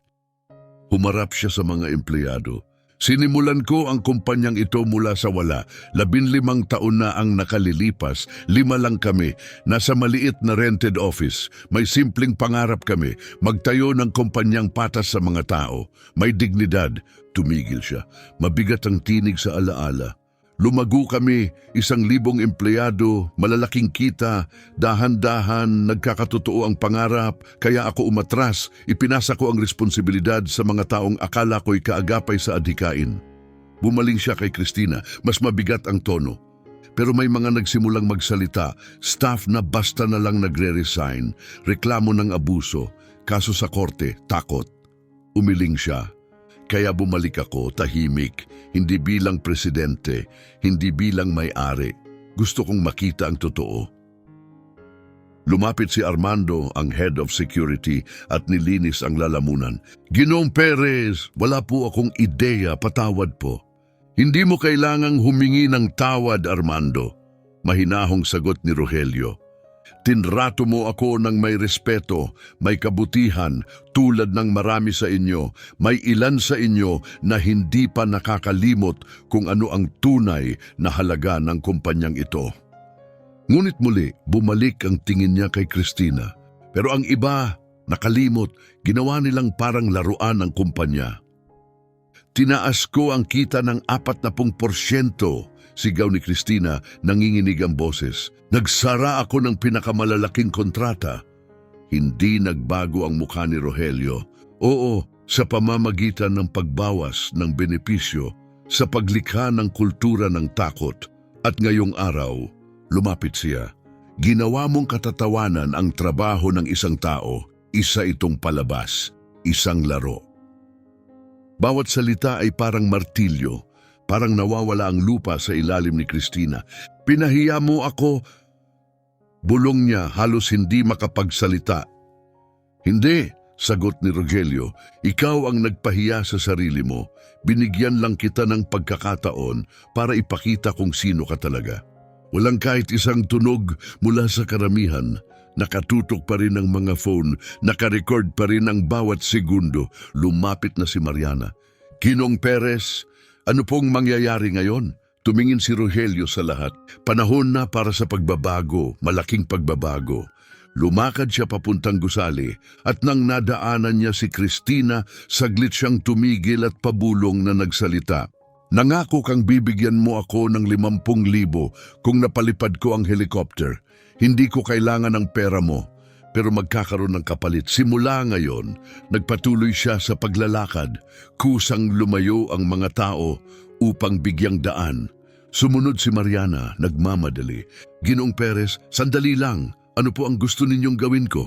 Humarap siya sa mga empleyado. Sinimulan ko ang kumpanyang ito mula sa wala. 15 taon na ang nakalilipas, 5 lang kami. Nasa maliit na rented office. May simpleng pangarap kami, magtayo ng kumpanyang patas sa mga tao. May dignidad. Tumigil siya. Mabigat ang tinig sa alaala. Lumago kami, 1,000 empleyado, malalaking kita, dahan-dahan, nagkakatotoo ang pangarap, kaya ako umatras, ipinasa ko ang responsibilidad sa mga taong akala ko'y kaagapay sa adhikain. Bumaling siya kay Christina, mas mabigat ang tono. Pero may mga nagsimulang magsalita, staff na basta na lang nagre-resign, reklamo ng abuso. Kaso sa korte, takot. Umiling siya. Kaya bumalik ako, tahimik, hindi bilang presidente, hindi bilang may-ari. Gusto kong makita ang totoo. Lumapit si Armando, ang head of security, at nilinis ang lalamunan. Ginoong Perez, wala po akong ideya, patawad po. Hindi mo kailangang humingi ng tawad, Armando. Mahinahong sagot ni Rogelio. Tinrato mo ako ng may respeto, may kabutihan, tulad ng marami sa inyo. May ilan sa inyo na hindi pa nakakalimot kung ano ang tunay na halaga ng kumpanyang ito. Ngunit muli, bumalik ang tingin niya kay Cristina. Pero ang iba, nakalimot, ginawa nilang parang laruan ng kumpanya. Tinaas ko ang kita ng 40%, sigaw ni Cristina, nanginginig ang boses. Nagsara ako ng pinakamalalaking kontrata. Hindi nagbago ang mukha ni Rogelio. Oo, sa pamamagitan ng pagbawas ng benepisyo, sa paglikha ng kultura ng takot. At ngayong araw, lumapit siya. Ginawa mong katatawanan ang trabaho ng isang tao, isa itong palabas, isang laro. Bawat salita ay parang martilyo, parang nawawala ang lupa sa ilalim ni Cristina. Pinahiya mo ako. Bulong niya, halos hindi makapagsalita. Hindi, sagot ni Rogelio, ikaw ang nagpahiya sa sarili mo. Binigyan lang kita ng pagkakataon para ipakita kung sino ka talaga. Walang kahit isang tunog mula sa karamihan. Nakatutok pa rin ang mga phone, nakarecord pa rin ang bawat segundo. Lumapit na si Mariana. Ginoong Perez, ano pong mangyayari ngayon? Tumingin si Rogelio sa lahat. Panahon na para sa pagbabago, malaking pagbabago. Lumakad siya papuntang gusali at nang nadaanan niya si Cristina, saglit siyang tumigil at pabulong na nagsalita. Nangako kang bibigyan mo ako ng 50,000 kung napalipad ko ang helicopter. Hindi ko kailangan ng pera mo, pero magkakaroon ng kapalit. Simula ngayon, nagpatuloy siya sa paglalakad. Kusang lumayo ang mga tao upang bigyang daan. Sumunod si Mariana, nagmamadali. Ginoong Perez, sandali lang. Ano po ang gusto ninyong gawin ko?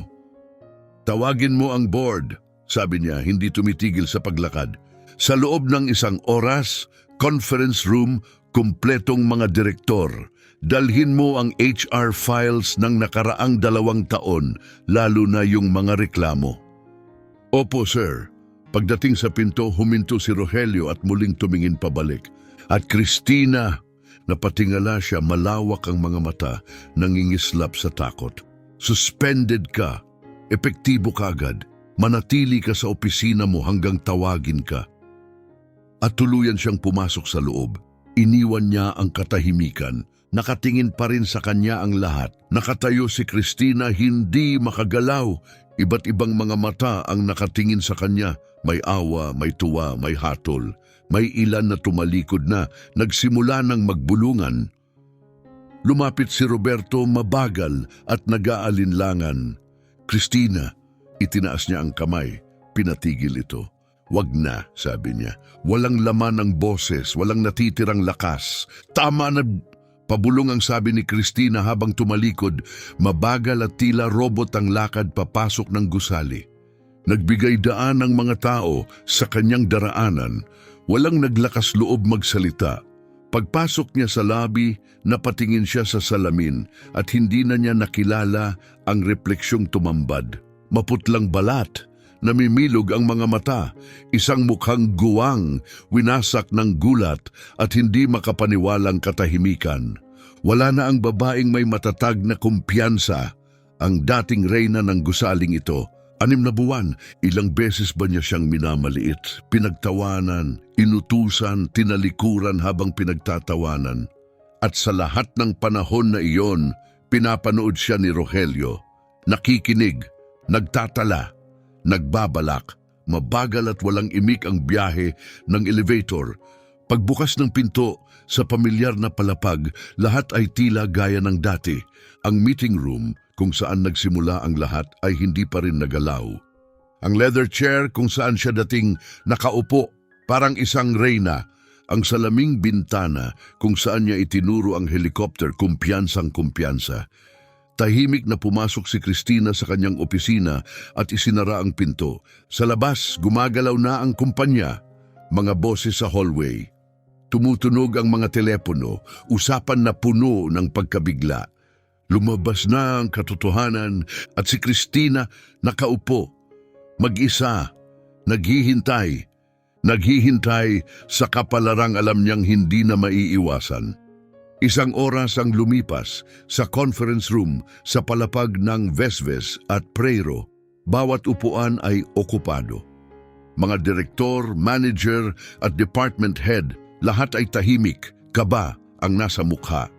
Tawagin mo ang board, sabi niya, hindi tumitigil sa paglakad. Sa loob ng isang oras, conference room, kumpletong mga direktor. Dalhin mo ang HR files ng nakaraang 2 taon, lalo na yung mga reklamo. Opo, sir. Pagdating sa pinto, huminto si Rogelio at muling tumingin pabalik. At Cristina, napatingala siya, malawak ang mga mata, nangingislap sa takot. Suspended ka. Epektibo ka agad. Manatili ka sa opisina mo hanggang tawagin ka. At tuluyan siyang pumasok sa loob. Iniwan niya ang katahimikan. Nakatingin pa rin sa kanya ang lahat. Nakatayo si Cristina, hindi makagalaw. Iba't ibang mga mata ang nakatingin sa kanya. May awa, may tuwa, may hatol. May ilan na tumalikod na, nagsimula ng magbulungan. Lumapit si Roberto, mabagal at nag-aalinlangan. Cristina, itinaas niya ang kamay. Pinatigil ito. Wag na, sabi niya. Walang laman ang boses, walang natitirang lakas. Tama na, pabulong ang sabi ni Cristina habang tumalikod. Mabagal at tila robot ang lakad papasok ng gusali. Nagbigay daan ang mga tao sa kanyang daraanan. Walang naglakas loob magsalita. Pagpasok niya sa lobby, napatingin siya sa salamin at hindi na niya nakilala ang refleksyong tumambad. Maputlang balat, namimilog ang mga mata, isang mukhang guwang, winasak ng gulat at hindi makapaniwalang katahimikan. Wala na ang babaeng may matatag na kumpiyansa, ang dating reyna ng gusaling ito. 6 na buwan, ilang beses ba niya siyang minamaliit, pinagtawanan, inutusan, tinalikuran habang pinagtatawanan. At sa lahat ng panahon na iyon, pinapanood siya ni Rogelio. Nakikinig, nagtatala, nagbabalak, mabagal at walang imik ang biyahe ng elevator. Pagbukas ng pinto, sa pamilyar na palapag, lahat ay tila gaya ng dati. Ang meeting room, kung saan nagsimula ang lahat, ay hindi pa rin nagalaw. Ang leather chair kung saan siya dating nakaupo, parang isang reyna. Ang salaming bintana kung saan niya itinuro ang helicopter, kumpiyansang kumpiyansa. Tahimik na pumasok si Cristina sa kanyang opisina at isinara ang pinto. Sa labas, gumagalaw na ang kumpanya. Mga boses sa hallway. Tumutunog ang mga telepono, usapan na puno ng pagkabigla. Lumabas na ang katotohanan at si Cristina nakaupo. Mag-isa, naghihintay. Naghihintay sa kapalarang alam niyang hindi na maiiwasan. Isang oras ang lumipas sa conference room sa palapag ng Vesves at Preiro. Bawat upuan ay okupado. Mga direktor, manager at department head, lahat ay tahimik, kaba ang nasa mukha.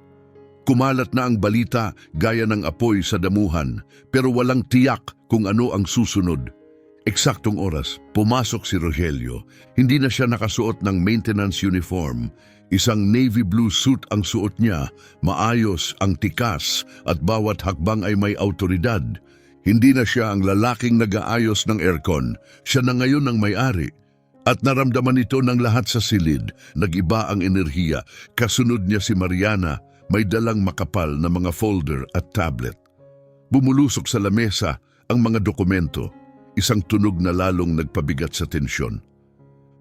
Kumalat na ang balita gaya ng apoy sa damuhan, pero walang tiyak kung ano ang susunod. Eksaktong oras, pumasok si Rogelio. Hindi na siya nakasuot ng maintenance uniform. Isang navy blue suit ang suot niya, maayos ang tikas at bawat hakbang ay may autoridad. Hindi na siya ang lalaking nag-aayos ng aircon, siya na ngayon ang may-ari. At naramdaman ito ng lahat sa silid, nag-iba ang enerhiya. Kasunod niya si Mariana, may dalang makapal na mga folder at tablet. Bumulusok sa lamesa ang mga dokumento, isang tunog na lalong nagpabigat sa tensyon.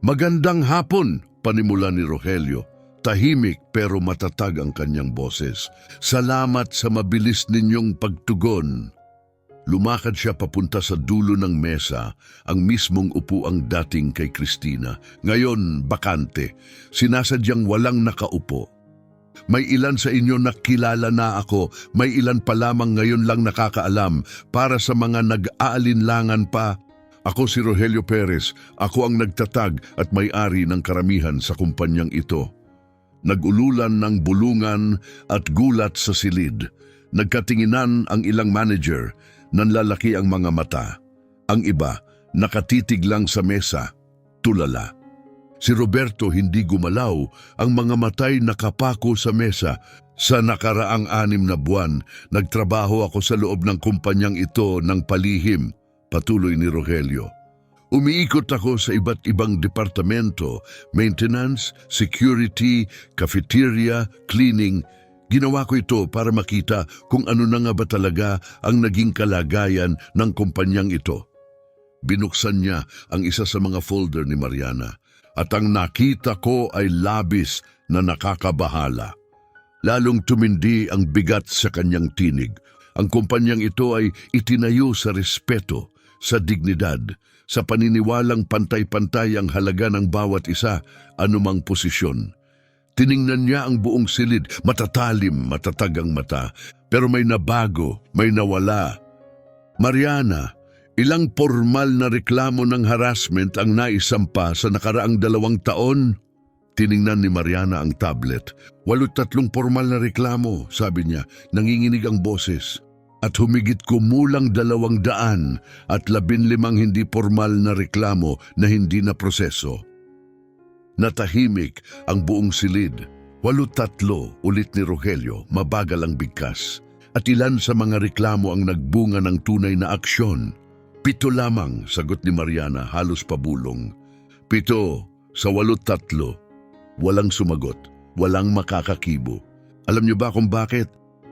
Magandang hapon, panimula ni Rogelio. Tahimik pero matatag ang kanyang boses. Salamat sa mabilis ninyong pagtugon. Lumakad siya papunta sa dulo ng mesa, ang mismong upuang dating kay Cristina. Ngayon, bakante. Sinasadyang walang nakaupo. May ilan sa inyo nakilala na ako, may ilan pa lamang ngayon lang nakakaalam. Para sa mga nag-aalinlangan pa, ako si Rogelio Perez. Ako ang nagtatag at may-ari ng karamihan sa kumpanyang ito. Nag-ululan ng bulungan at gulat sa silid. Nagkatinginan ang ilang manager, nanlalaki ang mga mata. Ang iba, nakatitig lang sa mesa, tulala. Si Roberto hindi gumalaw, ang mga matay nakapako sa mesa. Sa nakaraang 6 na buwan, nagtrabaho ako sa loob ng kumpanyang ito ng palihim, patuloy ni Rogelio. Umiikot ako sa iba't ibang departamento, maintenance, security, cafeteria, cleaning. Ginawa ko ito para makita kung ano na nga ba talaga ang naging kalagayan ng kumpanyang ito. Binuksan niya ang isa sa mga folder ni Mariana at ang nakita ko ay labis na nakakabahala. Lalong tumindi ang bigat sa kanyang tinig. Ang kumpanyang ito ay itinayo sa respeto, sa dignidad, sa paniniwalang pantay-pantay ang halaga ng bawat isa, anumang posisyon. Tiningnan niya ang buong silid, matatalim, matatag ang mata, pero may nabago, may nawala. Mariana, ilang formal na reklamo ng harassment ang naisampa sa nakaraang 2 taon? Tiningnan ni Mariana ang tablet. 83 formal na reklamo, sabi niya, nanginginig ang boses. At humigit kumulang 200 at 15 hindi formal na reklamo na hindi na proseso. Natahimik ang buong silid. 83 ulit ni Rogelio, mabagal ang bigkas. At ilan sa mga reklamo ang nagbunga ng tunay na aksyon. 7 lamang, sagot ni Mariana, halos pabulong. 7 sa 83. Walang sumagot, walang makakakibo. Alam niyo ba kung bakit?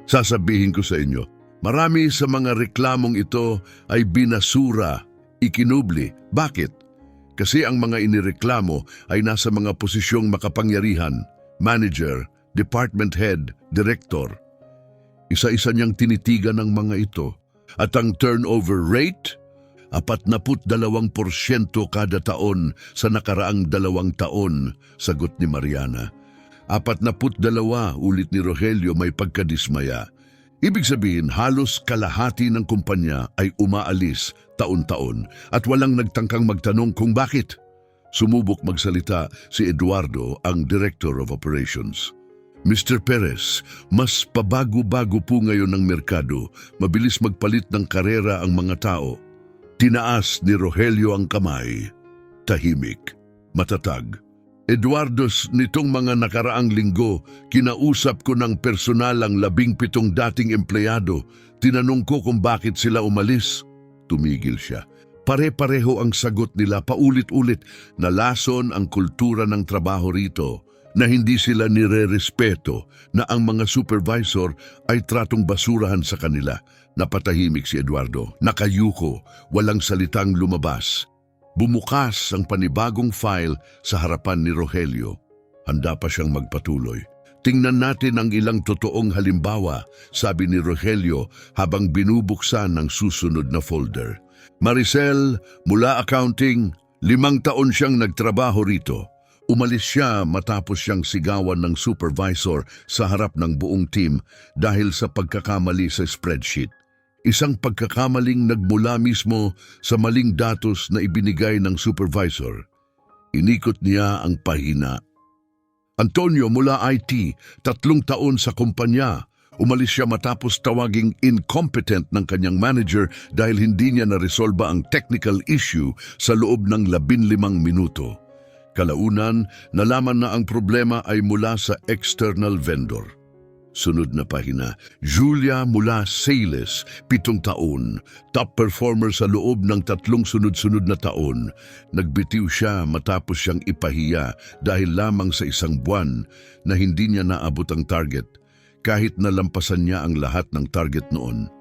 Sasabihin ko sa inyo. Marami sa mga reklamong ito ay binasura, ikinubli. Bakit? Kasi ang mga inireklamo ay nasa mga posisyong makapangyarihan, manager, department head, director. Isa-isa niyang tinitigan ang mga ito. At ang turnover rate, 42% kada taon sa nakaraang 2 taon, sagot ni Mariana. 42, ulit ni Rogelio, may pagkadismaya. Ibig sabihin, halos kalahati ng kumpanya ay umaalis taon-taon at walang nagtangkang magtanong kung bakit. Sumubok magsalita si Eduardo, ang Director of Operations. Mr. Perez, mas pabago-bago po ngayon ang merkado. Mabilis magpalit ng karera ang mga tao. Tinaas ni Rogelio ang kamay. Tahimik, matatag. Eduardo, nitong mga nakaraang linggo, kinausap ko ng personal ang 17 dating empleyado. Tinanong ko kung bakit sila umalis. Tumigil siya. Pare-pareho ang sagot nila, paulit-ulit. Nalason ang kultura ng trabaho rito. na hindi sila nire-respeto, na ang mga supervisor ay tratong basurahan sa kanila. Napatahimik si Eduardo, nakayuko, walang salitang lumabas. Bumukas ang panibagong file sa harapan ni Rogelio. Handa pa siyang magpatuloy. Tingnan natin ang ilang totoong halimbawa, sabi ni Rogelio habang binubuksan ang susunod na folder. Maricel, mula accounting, 5 taon siyang nagtrabaho rito. Umalis siya matapos siyang sigawan ng supervisor sa harap ng buong team dahil sa pagkakamali sa spreadsheet. Isang pagkakamaling nagmula mismo sa maling datos na ibinigay ng supervisor. Inikot niya ang pahina. Antonio, mula IT, 3 taon sa kumpanya. Umalis siya matapos tawaging incompetent ng kanyang manager dahil hindi niya naresolba ang technical issue sa loob ng 15 minuto. Kalaunan, nalaman na ang problema ay mula sa external vendor. Sunod na pahina, Julia mula Sales, 7 taon, top performer sa loob ng 3 sunod-sunod na taon. Nagbitiw siya matapos siyang ipahiya dahil lamang sa 1 buwan na hindi niya naabot ang target, kahit nalampasan niya ang lahat ng target noon.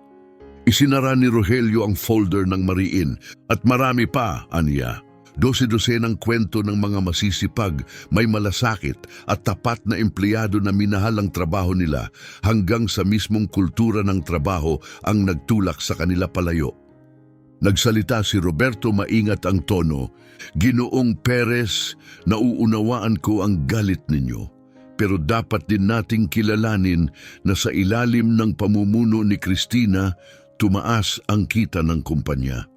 Isinara ni Rogelio ang folder ng Mariin at marami pa, aniya. 12 ng kwento ng mga masisipag, may malasakit at tapat na empleyado na minahal ang trabaho nila hanggang sa mismong kultura ng trabaho ang nagtulak sa kanila palayo. Nagsalita si Roberto, maingat ang tono. Ginoong Perez, nauunawaan ko ang galit ninyo. Pero dapat din nating kilalanin na sa ilalim ng pamumuno ni Cristina, tumaas ang kita ng kumpanya.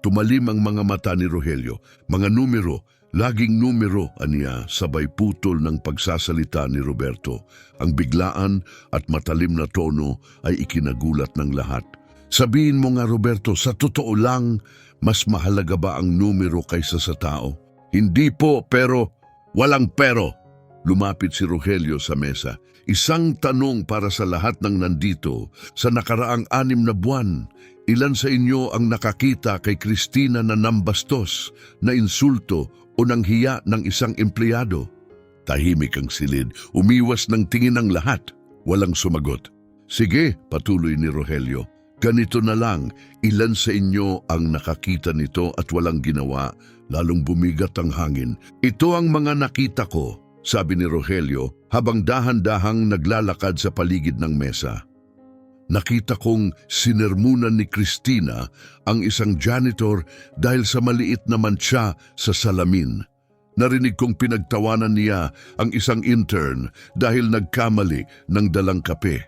Tumalim ang mga mata ni Rogelio. Mga numero, laging numero, aniya, sabay putol ng pagsasalita ni Roberto. Ang biglaan at matalim na tono ay ikinagulat ng lahat. Sabihin mo nga, Roberto, sa totoo lang, mas mahalaga ba ang numero kaysa sa tao? Hindi po, pero walang pero. Lumapit si Rogelio sa mesa. Isang tanong para sa lahat ng nandito. Sa nakaraang 6 na buwan, ilan sa inyo ang nakakita kay Cristina na nambastos, na insulto o nanghiya ng isang empleyado? Tahimik ang silid, umiwas ng tingin ng lahat. Walang sumagot. Sige, patuloy ni Rogelio. Ganito na lang, ilan sa inyo ang nakakita nito at walang ginawa, lalong bumigat ang hangin. Ito ang mga nakita ko, sabi ni Rogelio habang dahan-dahang naglalakad sa paligid ng mesa. Nakita kong sinermunan ni Cristina ang isang janitor dahil sa maliit na mantsa sa salamin. Narinig kong pinagtawanan niya ang isang intern dahil nagkamali ng dalang kape.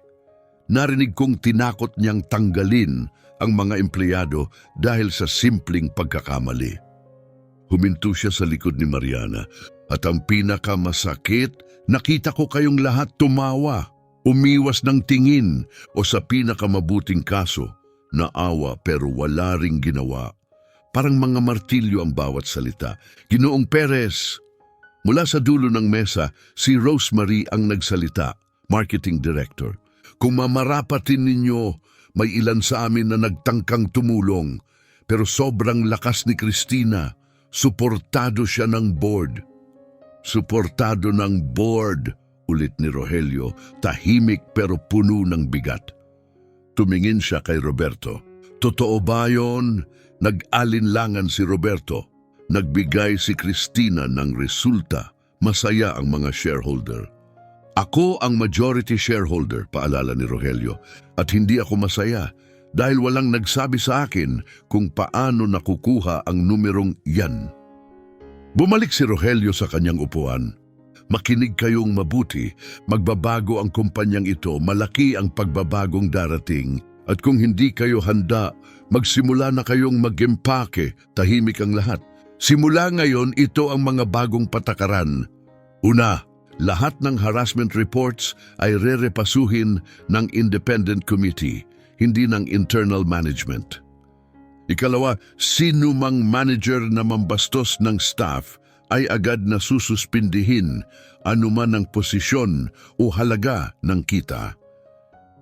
Narinig kong tinakot niyang tanggalin ang mga empleyado dahil sa simpleng pagkakamali. Huminto siya sa likod ni Mariana. At ang pinakamasakit, nakita ko kayong lahat tumawa, umiwas ng tingin o sa pinakamabuting kaso, naawa pero wala ring ginawa. Parang mga martilyo ang bawat salita. Ginoong Perez, mula sa dulo ng mesa, si Rosemary ang nagsalita, marketing director. Kung mamarapatin ninyo, may ilan sa amin na nagtangkang tumulong, pero sobrang lakas ni Cristina, suportado siya ng board. Suportado ng board, ulit ni Rogelio, tahimik pero puno ng bigat. Tumingin siya kay Roberto. Totoo ba yon? Nag-alinlangan si Roberto. Nagbigay si Cristina ng resulta. Masaya ang mga shareholder. Ako ang majority shareholder, paalala ni Rogelio, at hindi ako masaya dahil walang nagsabi sa akin kung paano nakukuha ang numerong yan. Bumalik si Rogelio sa kanyang upuan. Makinig kayong mabuti, magbabago ang kumpanyang ito, malaki ang pagbabagong darating. At kung hindi kayo handa, magsimula na kayong mag-impake, tahimik ang lahat. Simula ngayon, ito ang mga bagong patakaran. Una, lahat ng harassment reports ay rerepasuhin ng independent committee, hindi ng internal management. Ikalawa, sino mang manager na mambastos ng staff ay agad na sususpindihin anuman ang posisyon o halaga ng kita.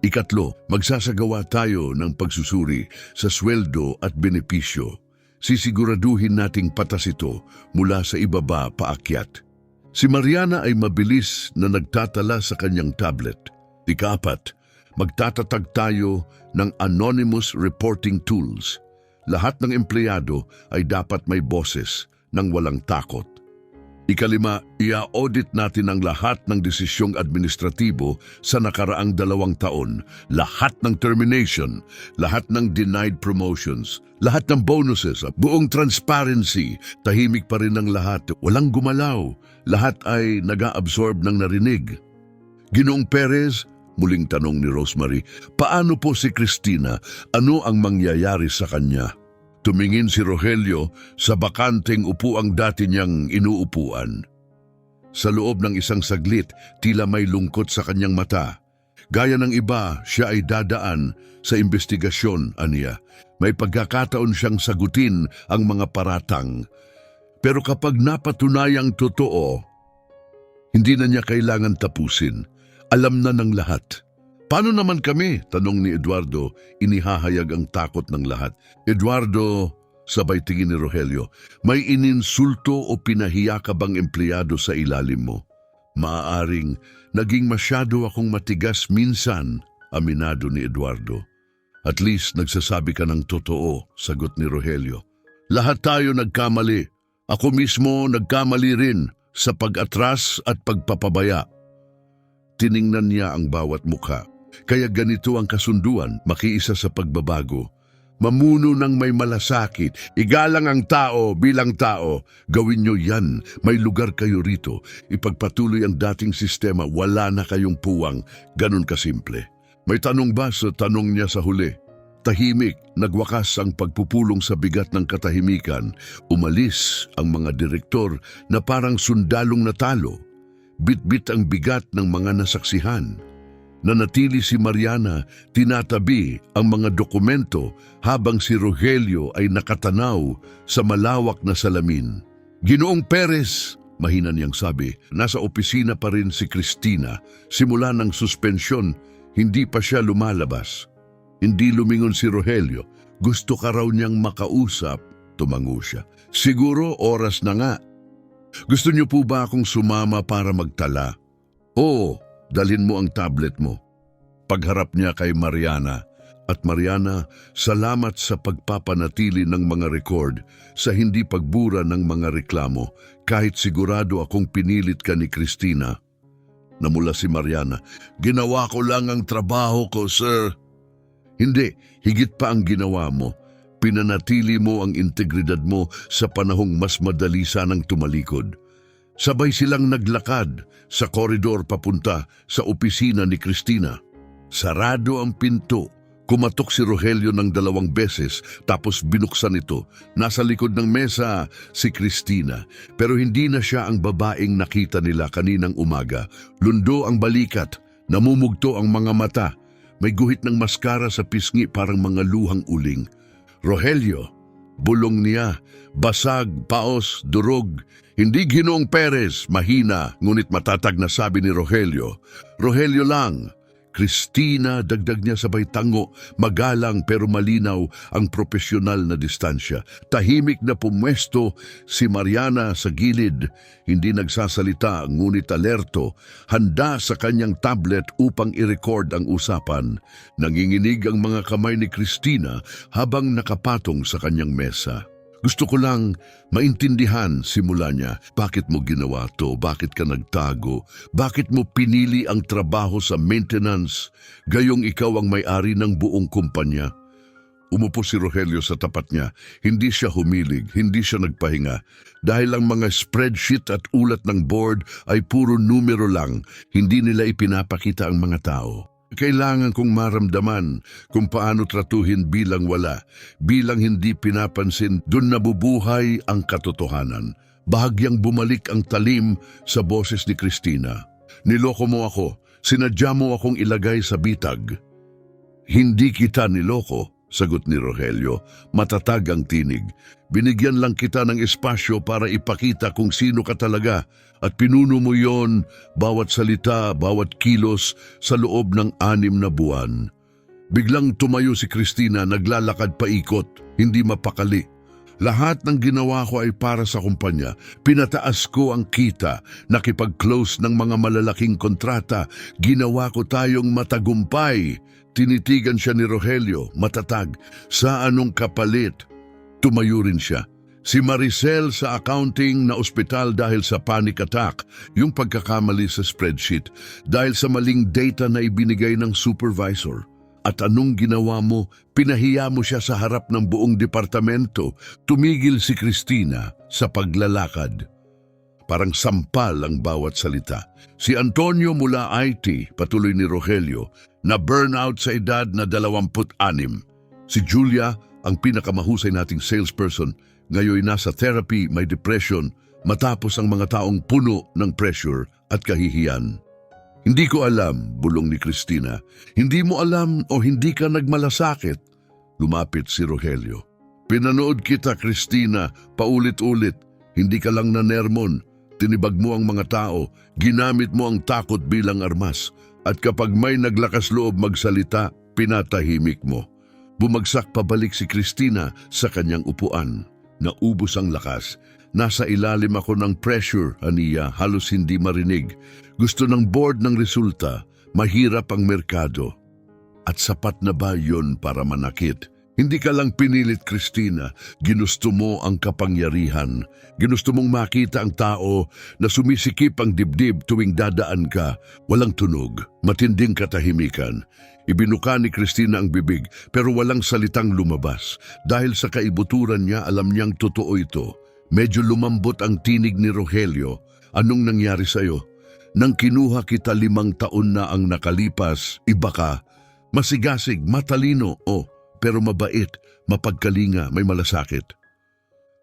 Ikatlo, magsasagawa tayo ng pagsusuri sa sweldo at benepisyo. Sisiguraduhin nating patas ito mula sa ibaba paakyat. Si Mariana ay mabilis na nagtatala sa kanyang tablet. Ika-4, magtatatag tayo ng anonymous reporting tools. Lahat ng empleyado ay dapat may boses nang walang takot. Ika-5, ia-audit natin ang lahat ng desisyong administratibo sa nakaraang 2 taon. Lahat ng termination, lahat ng denied promotions, lahat ng bonuses, buong transparency. Tahimik pa rin ang lahat, walang gumalaw. Lahat ay nag-a-absorb ng narinig. Ginoong Perez, muling tanong ni Rosemary, paano po si Cristina? Ano ang mangyayari sa kanya? Tumingin si Rogelio sa bakanteng upuang dati niyang inuupuan. Sa loob ng isang saglit, tila may lungkot sa kanyang mata. Gaya ng iba, siya ay dadaan sa investigasyon, aniya. May pagkakataon siyang sagutin ang mga paratang. Pero kapag napatunayang totoo, hindi na niya kailangan tapusin. Alam na ng lahat. Paano naman kami? Tanong ni Eduardo, inihahayag ang takot ng lahat. Eduardo, sabay tingin ni Rogelio, may ininsulto o pinahiya ka bang empleyado sa ilalim mo? Maaaring naging masyado akong matigas minsan, aminado ni Eduardo. At least nagsasabi ka ng totoo, sagot ni Rogelio. Lahat tayo nagkamali. Ako mismo nagkamali rin sa pag-atras at pagpapabaya. Tiningnan niya ang bawat mukha. Kaya ganito ang kasunduan, makiisa sa pagbabago. Mamuno ng may malasakit, igalang ang tao bilang tao. Gawin nyo yan, may lugar kayo rito. Ipagpatuloy ang dating sistema, wala na kayong puwang. Ganun kasimple. May tanong ba sa tanong niya sa huli? Tahimik, nagwakas ang pagpupulong sa bigat ng katahimikan. Umalis ang mga direktor na parang sundalong natalo. Bit-bit ang bigat ng mga nasaksihan. Nanatili si Mariana, tinatabi ang mga dokumento habang si Rogelio ay nakatanaw sa malawak na salamin. Ginoong Perez, mahina niyang sabi, nasa opisina pa rin si Cristina. Simula ng suspensyon, hindi pa siya lumalabas. Hindi lumingon si Rogelio. Gusto ka raw niyang makausap, tumango siya. Siguro oras na nga. Gusto niyo po ba akong sumama para magtala? Oo. Dalhin mo ang tablet mo. Pagharap niya kay Mariana. At Mariana, salamat sa pagpapanatili ng mga record, sa hindi pagbura ng mga reklamo, kahit sigurado akong pinilit ka ni Cristina. Namula si Mariana, ginawa ko lang ang trabaho ko, sir. Hindi, higit pa ang ginawa mo. Pinanatili mo ang integridad mo sa panahong mas madali sanang tumalikod. Sabay silang naglakad sa koridor papunta sa opisina ni Cristina. Sarado ang pinto. Kumatok si Rogelio ng 2 beses tapos binuksan ito. Nasa likod ng mesa si Cristina. Pero hindi na siya ang babaeng nakita nila kaninang umaga. Lundo ang balikat, namumugto ang mga mata. May guhit ng maskara sa pisngi parang mga luhang uling. Rogelio, bulong niya, basag, paos, durog. Hindi Ginoong Perez, mahina, ngunit matatag na sabi ni Rogelio. Rogelio lang. Cristina, dagdag niya sabay tango, magalang pero malinaw ang profesional na distansya. Tahimik na pumwesto si Mariana sa gilid, hindi nagsasalita ngunit alerto, handa sa kanyang tablet upang i-record ang usapan. Nanginginig ang mga kamay ni Cristina habang nakapatong sa kanyang mesa. Gusto ko lang maintindihan, simula niya, bakit mo ginawa to, bakit ka nagtago, bakit mo pinili ang trabaho sa maintenance, gayong ikaw ang may-ari ng buong kumpanya. Umupo si Rogelio sa tapat niya, hindi siya humilig, hindi siya nagpahinga, dahil ang mga spreadsheet at ulat ng board ay puro numero lang, hindi nila ipinapakita ang mga tao. Kailangan kong maramdaman kung paano tratuhin bilang wala, bilang hindi pinapansin, dun nabubuhay ang katotohanan. Bahagyang bumalik ang talim sa boses ni Cristina. Niloko mo ako, sinadya mo akong ilagay sa bitag. Hindi kita niloko, sagot ni Rogelio, matatag ang tinig. Binigyan lang kita ng espasyo para ipakita kung sino ka talaga at pinuno mo yon, bawat salita, bawat kilos sa loob ng 6 na buwan. Biglang tumayo si Cristina, naglalakad paikot, hindi mapakali. Lahat ng ginawa ko ay para sa kumpanya. Pinataas ko ang kita, nakipag-close ng mga malalaking kontrata. Ginawa ko tayong matagumpay. Tinitigan siya ni Rogelio, matatag. Sa anong kapalit? Tumayo rin siya. Si Maricel sa accounting na ospital dahil sa panic attack, yung pagkakamali sa spreadsheet, dahil sa maling data na ibinigay ng supervisor. At anong ginawa mo? Pinahiya mo siya sa harap ng buong departamento. Tumigil si Cristina sa paglalakad. Parang sampal ang bawat salita. Si Antonio mula IT, patuloy ni Rogelio, na burnout sa edad na 26. Si Julia, ang pinakamahusay nating salesperson, ngayon nasa therapy, may depression, matapos ang mga taong puno ng pressure at kahihiyan. Hindi ko alam, bulong ni Cristina. Hindi mo alam o hindi ka nagmalasakit? Lumapit si Rogelio. Pinanood kita, Cristina, paulit-ulit. Hindi ka lang nanermon. Tinibag mo ang mga tao. Ginamit mo ang takot bilang armas. At kapag may naglakas loob magsalita, pinatahimik mo. Bumagsak pabalik si Cristina sa kanyang upuan. Naubos ang lakas. Nasa ilalim ako ng pressure, aniya, halos hindi marinig. Gusto ng board ng resulta, mahirap ang merkado. At sapat na ba yun para manakit? Hindi ka lang pinilit, Cristina. Ginusto mo ang kapangyarihan. Ginusto mong makita ang tao na sumisikip ang dibdib tuwing dadaan ka. Walang tunog, matinding katahimikan. Ibinuka ni Cristina ang bibig pero walang salitang lumabas. Dahil sa kaibuturan niya, alam niyang totoo ito. Medyo lumambot ang tinig ni Rogelio. Anong nangyari sa'yo? Nang kinuha kita 5 taon na ang nakalipas, iba ka. Masigasig, matalino, pero mabait, mapagkalinga, may malasakit.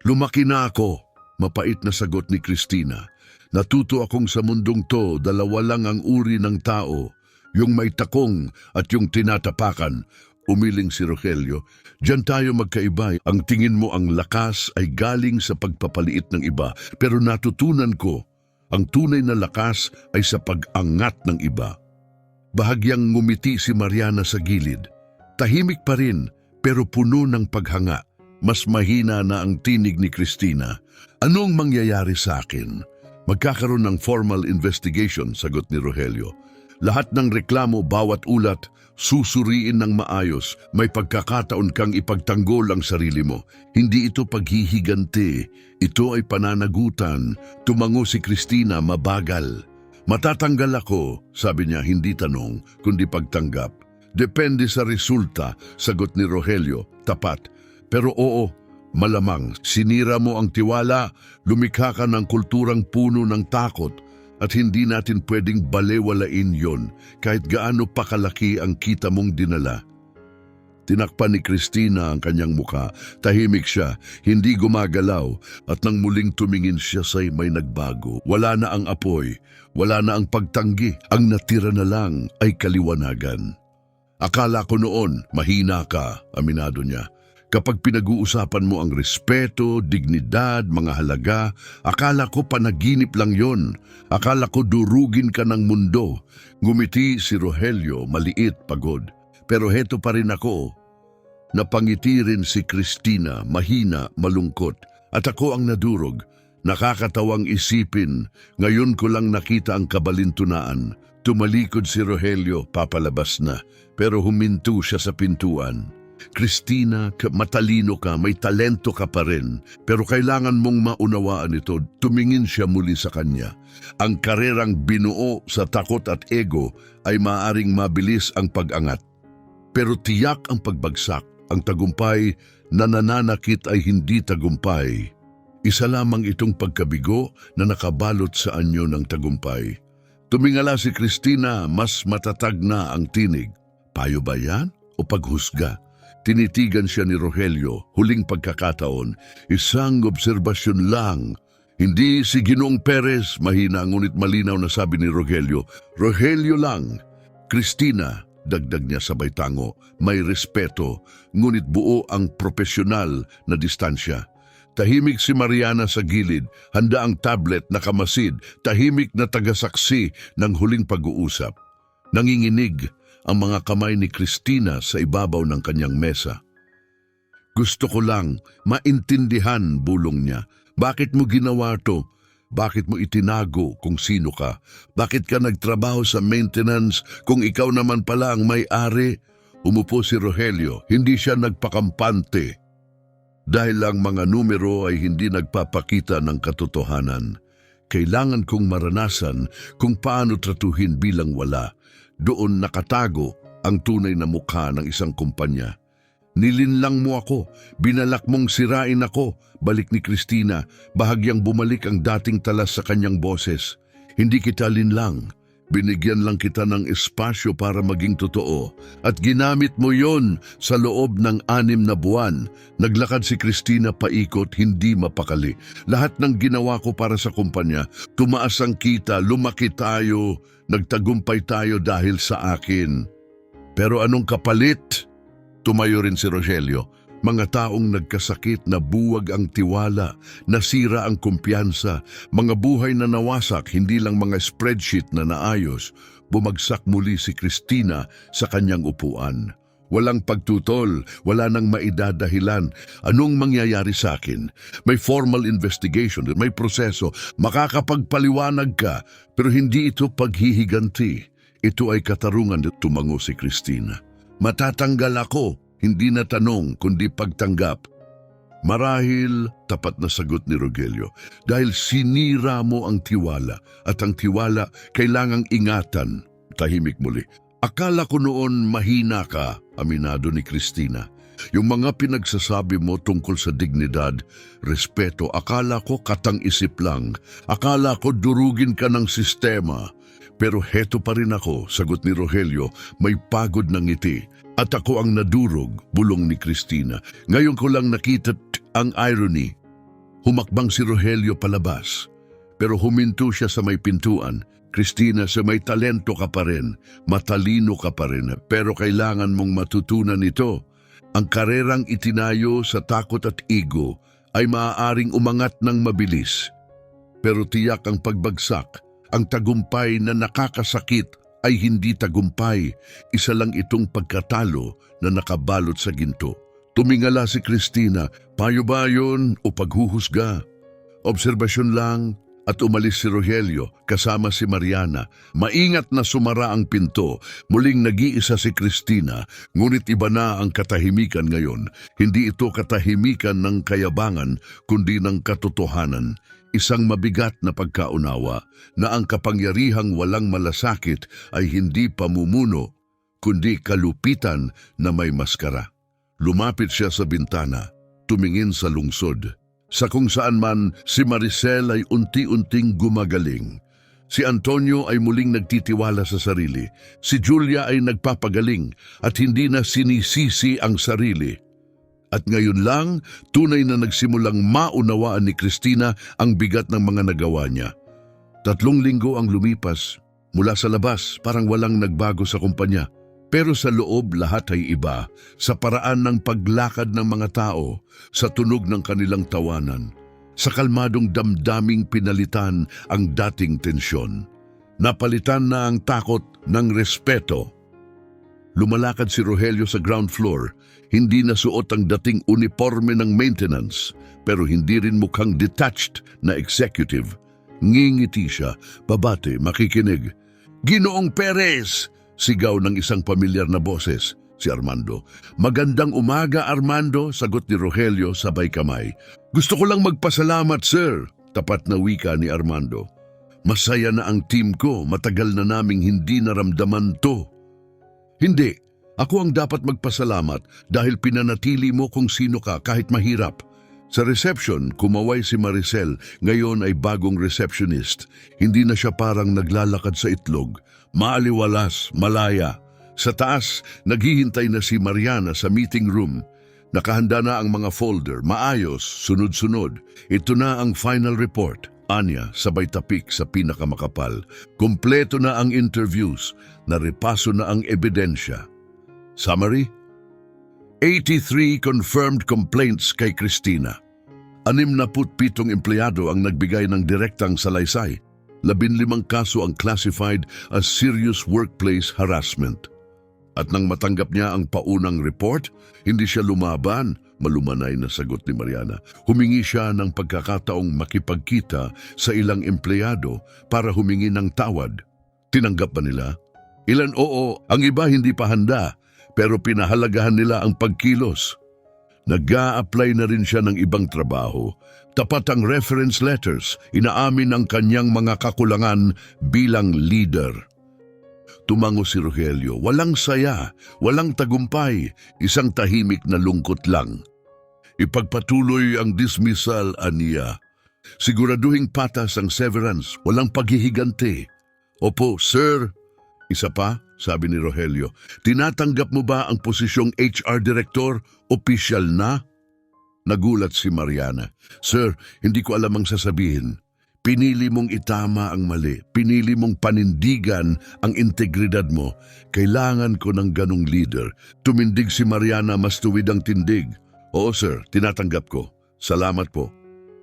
Lumaki na ako, mapait na sagot ni Cristina. Natuto akong sa mundong to, 2 lang ang uri ng tao, yung may takong at yung tinatapakan. Umiling si Rogelio. Diyan tayo magkaiba. Ang tingin mo ang lakas ay galing sa pagpapaliit ng iba. Pero natutunan ko, ang tunay na lakas ay sa pag-angat ng iba. Bahagyang ngumiti si Mariana sa gilid. Tahimik pa rin, pero puno ng paghanga. Mas mahina na ang tinig ni Cristina. Anong mangyayari sa akin? Magkakaroon ng formal investigation, sagot ni Rogelio. Lahat ng reklamo, bawat ulat, susuriin ng maayos. May pagkakataon kang ipagtanggol ang sarili mo. Hindi ito paghihiganti. Ito ay pananagutan. Tumango si Cristina, mabagal. Matatanggal ako, sabi niya, hindi tanong, kundi pagtanggap. Depende sa resulta, sagot ni Rogelio, tapat. Pero oo, malamang, sinira mo ang tiwala, lumikha ka ng kulturang puno ng takot, at hindi natin pwedeng balewalain yon kahit gaano pa kalaki ang kita mong dinala. Tinakpan ni Cristina ang kanyang muka. Tahimik siya, hindi gumagalaw, at nang muling tumingin siya say may nagbago. Wala na ang apoy, wala na ang pagtanggi. Ang natira na lang ay kaliwanagan. Akala ko noon, mahina ka, aminado niya. Kapag pinag-uusapan mo ang respeto, dignidad, mga halaga, akala ko panaginip lang yon. Akala ko durugin ka ng mundo. Ngumiti si Rogelio, maliit, pagod. Pero heto pa rin ako. Napangiti rin si Cristina, mahina, malungkot. At ako ang nadurog. Nakakatawang isipin, ngayon ko lang nakita ang kabalintunaan. Tumalikod si Rogelio, papalabas na. Pero huminto siya sa pintuan. Cristina, matalino ka, may talento ka pa rin, pero kailangan mong maunawaan ito. Tumingin siya muli sa kanya. Ang karerang binuo sa takot at ego ay maaaring mabilis ang pag-angat. Pero tiyak ang pagbagsak, ang tagumpay na nananakit ay hindi tagumpay. Isa lamang itong pagkabigo na nakabalot sa anyo ng tagumpay. Tumingala si Cristina, mas matatag na ang tinig. Payo ba yan o paghusga? Tinitigan siya ni Rogelio, huling pagkakataon. Isang obserbasyon lang. Hindi si Ginoong Perez, mahina ngunit malinaw na sabi ni Rogelio. Rogelio lang. Cristina, dagdag niya sabay tango, may respeto, ngunit buo ang profesional na distansya. Tahimik si Mariana sa gilid, handa ang tablet na kamasid, tahimik na tagasaksi ng huling pag-uusap. Nanginginig ang mga kamay ni Cristina sa ibabaw ng kanyang mesa. Gusto ko lang maintindihan, bulong niya. Bakit mo ginawa to? Bakit mo itinago kung sino ka? Bakit ka nagtrabaho sa maintenance kung ikaw naman pala ang may-ari? Umupo si Rogelio, hindi siya nagpakampante. Dahil ang mga numero ay hindi nagpapakita ng katotohanan. Kailangan kong maranasan kung paano tratuhin bilang wala. Doon nakatago ang tunay na mukha ng isang kumpanya. Nilinlang mo ako, binalak mong sirain ako, balik ni Cristina, bahagyang bumalik ang dating talas sa kanyang boses. Hindi kita linlang, binigyan lang kita ng espasyo para maging totoo at ginamit mo yon sa loob ng 6 na buwan. Naglakad si Cristina paikot, hindi mapakali. Lahat ng ginawa ko para sa kumpanya, tumaas ang kita, lumaki tayo, nagtagumpay tayo dahil sa akin. Pero anong kapalit? Tumayo rin si Rogelio. Mga taong nagkasakit, na buwag ang tiwala, nasira ang kumpiyansa, mga buhay na nawasak, hindi lang mga spreadsheet na naayos. Bumagsak muli si Cristina sa kanyang upuan. Walang pagtutol, wala nang maidadahilan. Anong mangyayari sa akin? May formal investigation, may proseso, makakapagpaliwanag ka, pero hindi ito paghihiganti. Ito ay katarungan, tumango si Cristina. Matatanggal ako, hindi na tanong kundi pagtanggap. Marahil tapat na sagot ni Rogelio, dahil sinira mo ang tiwala at ang tiwala kailangang ingatan. Tahimik muli. Akala ko noon mahina ka, aminado ni Cristina. Yung mga pinagsasabi mo tungkol sa dignidad, respeto, akala ko katang-isip lang. Akala ko durugin ka ng sistema. Pero heto pa rin ako, sagot ni Rogelio, may pagod ng ngiti. At ako ang nadurog, bulong ni Cristina. Ngayon ko lang nakita ang irony. Humakbang si Rogelio palabas. Pero huminto siya sa may pintuan. Cristina, sa may talento ka pa rin, matalino ka pa rin, pero kailangan mong matutunan ito. Ang karerang itinayo sa takot at ego ay maaaring umangat ng mabilis. Pero tiyak ang pagbagsak. Ang tagumpay na nakakasakit ay hindi tagumpay. Isa lang itong pagkatalo na nakabalot sa ginto. Tumingala si Cristina, payo ba yun o paghuhusga? Obserbasyon lang at umalis si Rogelio kasama si Mariana. Maingat na sumara ang pinto. Muling nag-iisa si Cristina, ngunit iba na ang katahimikan ngayon. Hindi ito katahimikan ng kayabangan, kundi ng katotohanan. Isang mabigat na pagkaunawa na ang kapangyarihang walang malasakit ay hindi pamumuno, kundi kalupitan na may maskara. Lumapit siya sa bintana, tumingin sa lungsod. Sa kung saan man si Maricel ay unti-unting gumagaling. Si Antonio ay muling nagtitiwala sa sarili. Si Julia ay nagpapagaling at hindi na sinisisi ang sarili. At ngayon lang, tunay na nagsimulang maunawaan ni Cristina ang bigat ng mga nagawa niya. 3 linggo ang lumipas. Mula sa labas, parang walang nagbago sa kumpanya. Pero sa loob, lahat ay iba. Sa paraan ng paglakad ng mga tao, sa tunog ng kanilang tawanan, sa kalmadong damdaming pinalitan ang dating tensyon. Napalitan na ang takot ng respeto. Lumalakad si Rogelio sa ground floor. Hindi na suot ang dating uniforme ng maintenance, pero hindi rin mukhang detached na executive. Ngingiti siya, babate, makikinig. "Ginoong Perez!" sigaw ng isang pamilyar na boses, si Armando. "Magandang umaga, Armando," sagot ni Rogelio sabay kamay. "Gusto ko lang magpasalamat, sir," tapat na wika ni Armando. "Masaya na ang team ko, matagal na naming hindi naramdaman to." "Hindi. Ako ang dapat magpasalamat dahil pinanatili mo kung sino ka kahit mahirap." Sa reception, kumaway si Maricel. Ngayon ay bagong receptionist. Hindi na siya parang naglalakad sa itlog. Maaliwalas, malaya. Sa taas, naghihintay na si Mariana sa meeting room. Nakahanda na ang mga folder, maayos, sunod-sunod. Ito na ang final report. Anya, sabay tapik sa pinakamakapal. Kompleto na ang interviews. Naripaso na ang ebidensya. Summary? 83 confirmed complaints kay Cristina. 67 empleyado ang nagbigay ng direktang salaysay. 15 kaso ang classified as serious workplace harassment. At nang matanggap niya ang paunang report, hindi siya lumaban, Malumanay na sagot ni Mariana. Humingi siya ng pagkakataong makipagkita sa ilang empleyado para humingi ng tawad. Tinanggap ba nila? Ilan oo, ang iba hindi pa handa, pero pinahalagahan nila ang pagkilos. Nag-a-apply na rin siya ng ibang trabaho. Tapat ang reference letters, inaamin ang kanyang mga kakulangan bilang leader. Tumango si Rogelio, walang saya, walang tagumpay, isang tahimik na lungkot lang. Ipagpatuloy ang dismissal, aniya. Siguraduhing patas ang severance, walang paghihiganti. Opo, sir. Isa pa, sabi ni Rogelio, tinatanggap mo ba ang posisyong HR Director? Opisyal na? Nagulat si Mariana. Sir, hindi ko alam ang sasabihin. Pinili mong itama ang mali. Pinili mong panindigan ang integridad mo. Kailangan ko ng ganong leader. Tumindig si Mariana, mas tuwid ang tindig. Oo sir, tinatanggap ko. Salamat po.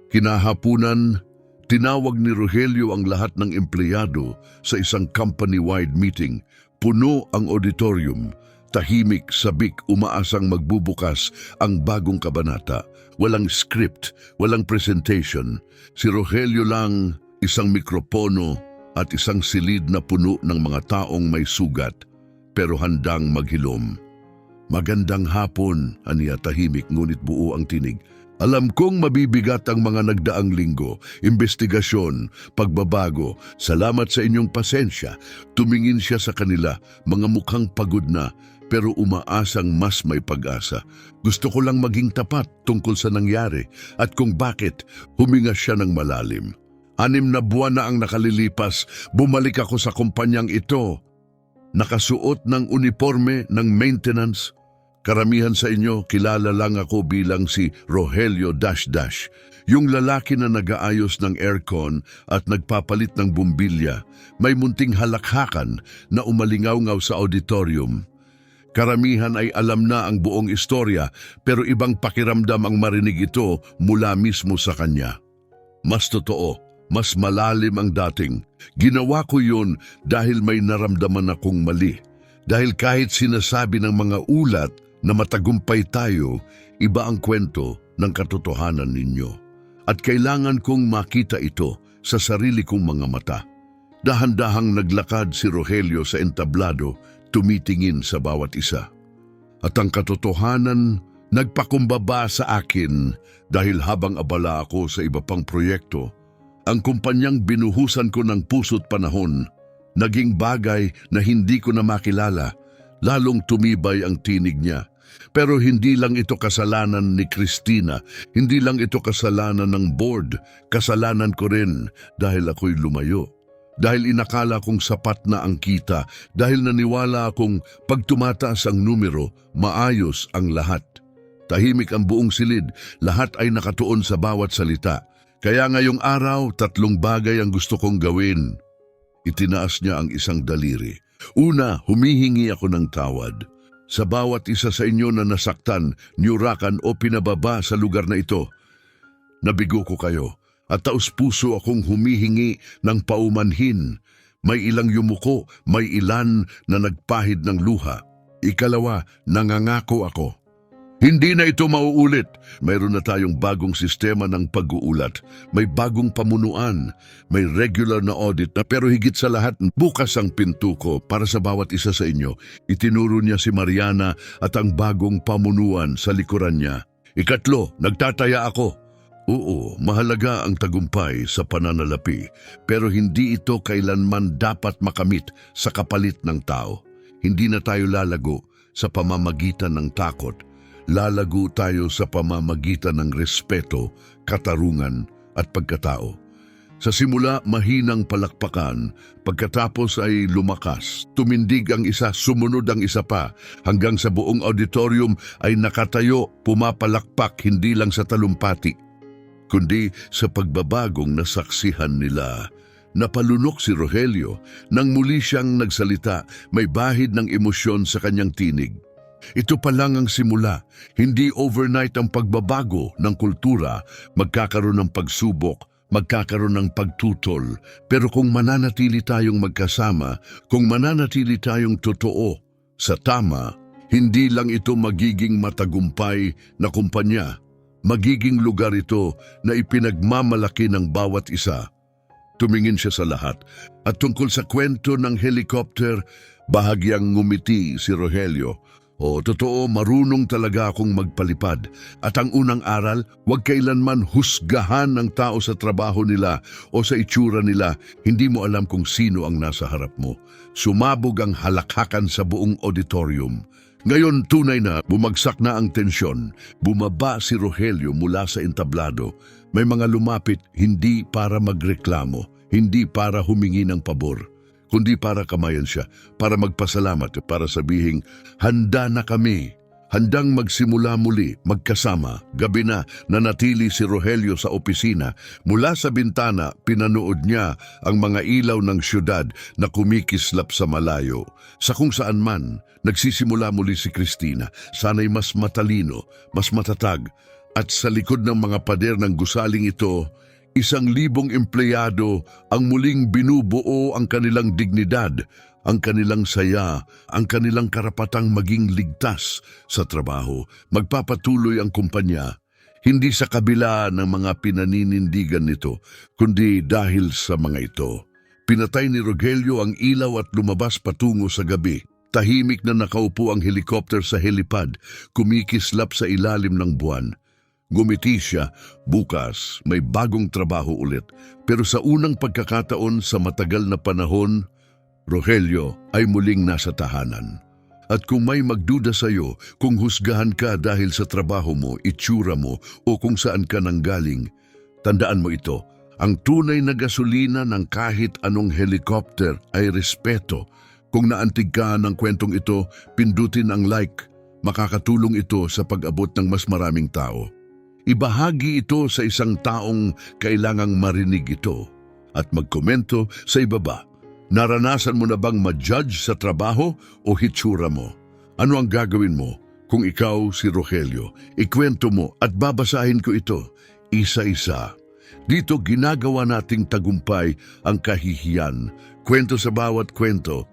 Kinahapunan, tinawag ni Rogelio ang lahat ng empleyado sa isang company-wide meeting. Puno ang auditorium. Tahimik, sabik, umaasang magbubukas ang bagong kabanata. Walang script, walang presentation. Si Rogelio lang, isang mikropono at isang silid na puno ng mga taong may sugat, pero handang maghilom. Magandang hapon, aniya tahimik ngunit buo ang tinig. Alam kong mabibigat ang mga nagdaang linggo, investigasyon, pagbabago. Salamat sa inyong pasensya. Tumingin siya sa kanila, mga mukhang pagod na, pero umaasang mas may pag-asa. Gusto ko lang maging tapat tungkol sa nangyari at kung bakit huminga siya ng malalim. 6 na buwan na ang nakalilipas, bumalik ako sa kumpanyang ito. Nakasuot ng uniforme ng maintenance. Karamihan sa inyo, kilala lang ako bilang si Rogelio Dash. Yung lalaki na nag-aayos ng aircon at nagpapalit ng bumbilya. May munting halakhakan na umalingaw-ngaw sa auditorium. Karamihan ay alam na ang buong istorya pero ibang pakiramdam ang marinig ito mula mismo sa kanya. Mas totoo, mas malalim ang dating. Ginawa ko yun dahil may naramdaman akong mali. Dahil kahit sinasabi ng mga ulat na matagumpay tayo, iba ang kwento ng katotohanan ninyo. At kailangan kong makita ito sa sarili kong mga mata. Dahan-dahang naglakad si Rogelio sa entablado, tumitingin sa bawat isa. At ang katotohanan nagpakumbaba sa akin dahil habang abala ako sa iba pang proyekto, ang kumpanyang binuhusan ko ng puso't panahon, naging bagay na hindi ko na makilala, lalong tumibay ang tinig niya. Pero hindi lang ito kasalanan ni Christina, hindi lang ito kasalanan ng board, kasalanan ko rin dahil ako'y lumayo. Dahil inakala kong sapat na ang kita, dahil naniwala akong pag tumataas ang numero, maayos ang lahat. Tahimik ang buong silid, lahat ay nakatuon sa bawat salita. Kaya ngayong araw, 3 bagay ang gusto kong gawin. Itinaas niya ang isang daliri. Una, humihingi ako ng tawad. Sa bawat isa sa inyo na nasaktan, niyurakan o pinababa sa lugar na ito. Nabigo ko kayo. At taus-puso akong humihingi ng paumanhin. May ilang yumuko, may ilan na nagpahid ng luha. Ikalawa, nangangako ako. Hindi na ito mauulit. Mayroon na tayong bagong sistema ng pag-uulat. May bagong pamunuan. May regular na audit na pero higit sa lahat, bukas ang pinto ko para sa bawat isa sa inyo. Itinuro niya si Mariana at ang bagong pamunuan sa likuran niya. Ikatlo, nagtataya ako. Oo, mahalaga ang tagumpay sa pananalapi, pero hindi ito kailanman dapat makamit sa kapalit ng tao. Hindi na tayo lalago sa pamamagitan ng takot. Lalago tayo sa pamamagitan ng respeto, katarungan at pagkatao. Sa simula, mahinang palakpakan, pagkatapos ay lumakas. Tumindig ang isa, sumunod ang isa pa, hanggang sa buong auditorium ay nakatayo, pumapalakpak hindi lang sa talumpati, kundi sa pagbabagong nasaksihan nila. Napalunok si Rogelio nang muli siyang nagsalita, may bahid ng emosyon sa kanyang tinig. Ito pa lang ang simula, hindi overnight ang pagbabago ng kultura, magkakaroon ng pagsubok, magkakaroon ng pagtutol. Pero kung mananatili tayong magkasama, kung mananatili tayong totoo sa tama, Hindi lang ito magiging matagumpay na kumpanya. Magiging lugar ito na ipinagmamalaki ng bawat isa. Tumingin siya sa lahat at tungkol sa kwento ng helicopter, bahagyang ngumiti si Rogelio. O totoo, marunong talaga akong magpalipad. At ang unang aral, huwag kailanman husgahan ng tao sa trabaho nila o sa itsura nila. Hindi mo alam kung sino ang nasa harap mo. Sumabog ang halakhakan sa buong auditorium. Ngayon tunay na bumagsak na ang tensyon. Bumaba si Rogelio mula sa entablado. May mga lumapit hindi para magreklamo, hindi para humingi ng pabor, kundi para kamayan siya, para magpasalamat, para sabihing, handa na kami. Handang magsimula muli, magkasama. Gabi na, nanatili si Rogelio sa opisina. Mula sa bintana, pinanood niya ang mga ilaw ng syudad na kumikislap sa malayo. Sa kung saan man, nagsisimula muli si Cristina. Sana'y mas matalino, mas matatag. At sa likod ng mga pader ng gusaling ito, 1,000 empleyado ang muling binubuo ang kanilang dignidad, ang kanilang saya, ang kanilang karapatang maging ligtas sa trabaho. Magpapatuloy ang kumpanya, hindi sa kabila ng mga pinaninindigan nito, kundi dahil sa mga ito. Pinatay ni Rogelio ang ilaw at lumabas patungo sa gabi. Tahimik na nakaupo ang helicopter sa helipad, kumikislap sa ilalim ng buwan. Gumiti siya, bukas may bagong trabaho ulit. Pero sa unang pagkakataon sa matagal na panahon, Rogelio ay muling nasa tahanan. At kung may magduda sa iyo, kung husgahan ka dahil sa trabaho mo, itsura mo, o kung saan ka nanggaling, tandaan mo ito, ang tunay na gasolina ng kahit anong helicopter ay respeto. Kung naantig ka ng kwentong ito, pindutin ang like. Makakatulong ito sa pag-abot ng mas maraming tao. Ibahagi ito sa isang taong kailangang marinig ito. At magkomento sa ibaba. Naranasan mo na bang ma-judge sa trabaho o hitsura mo? Ano ang gagawin mo kung ikaw si Rogelio? Ikwento mo at babasahin ko ito, isa-isa. Dito ginagawa nating tagumpay ang kahihiyan. Kwento sa bawat kwento,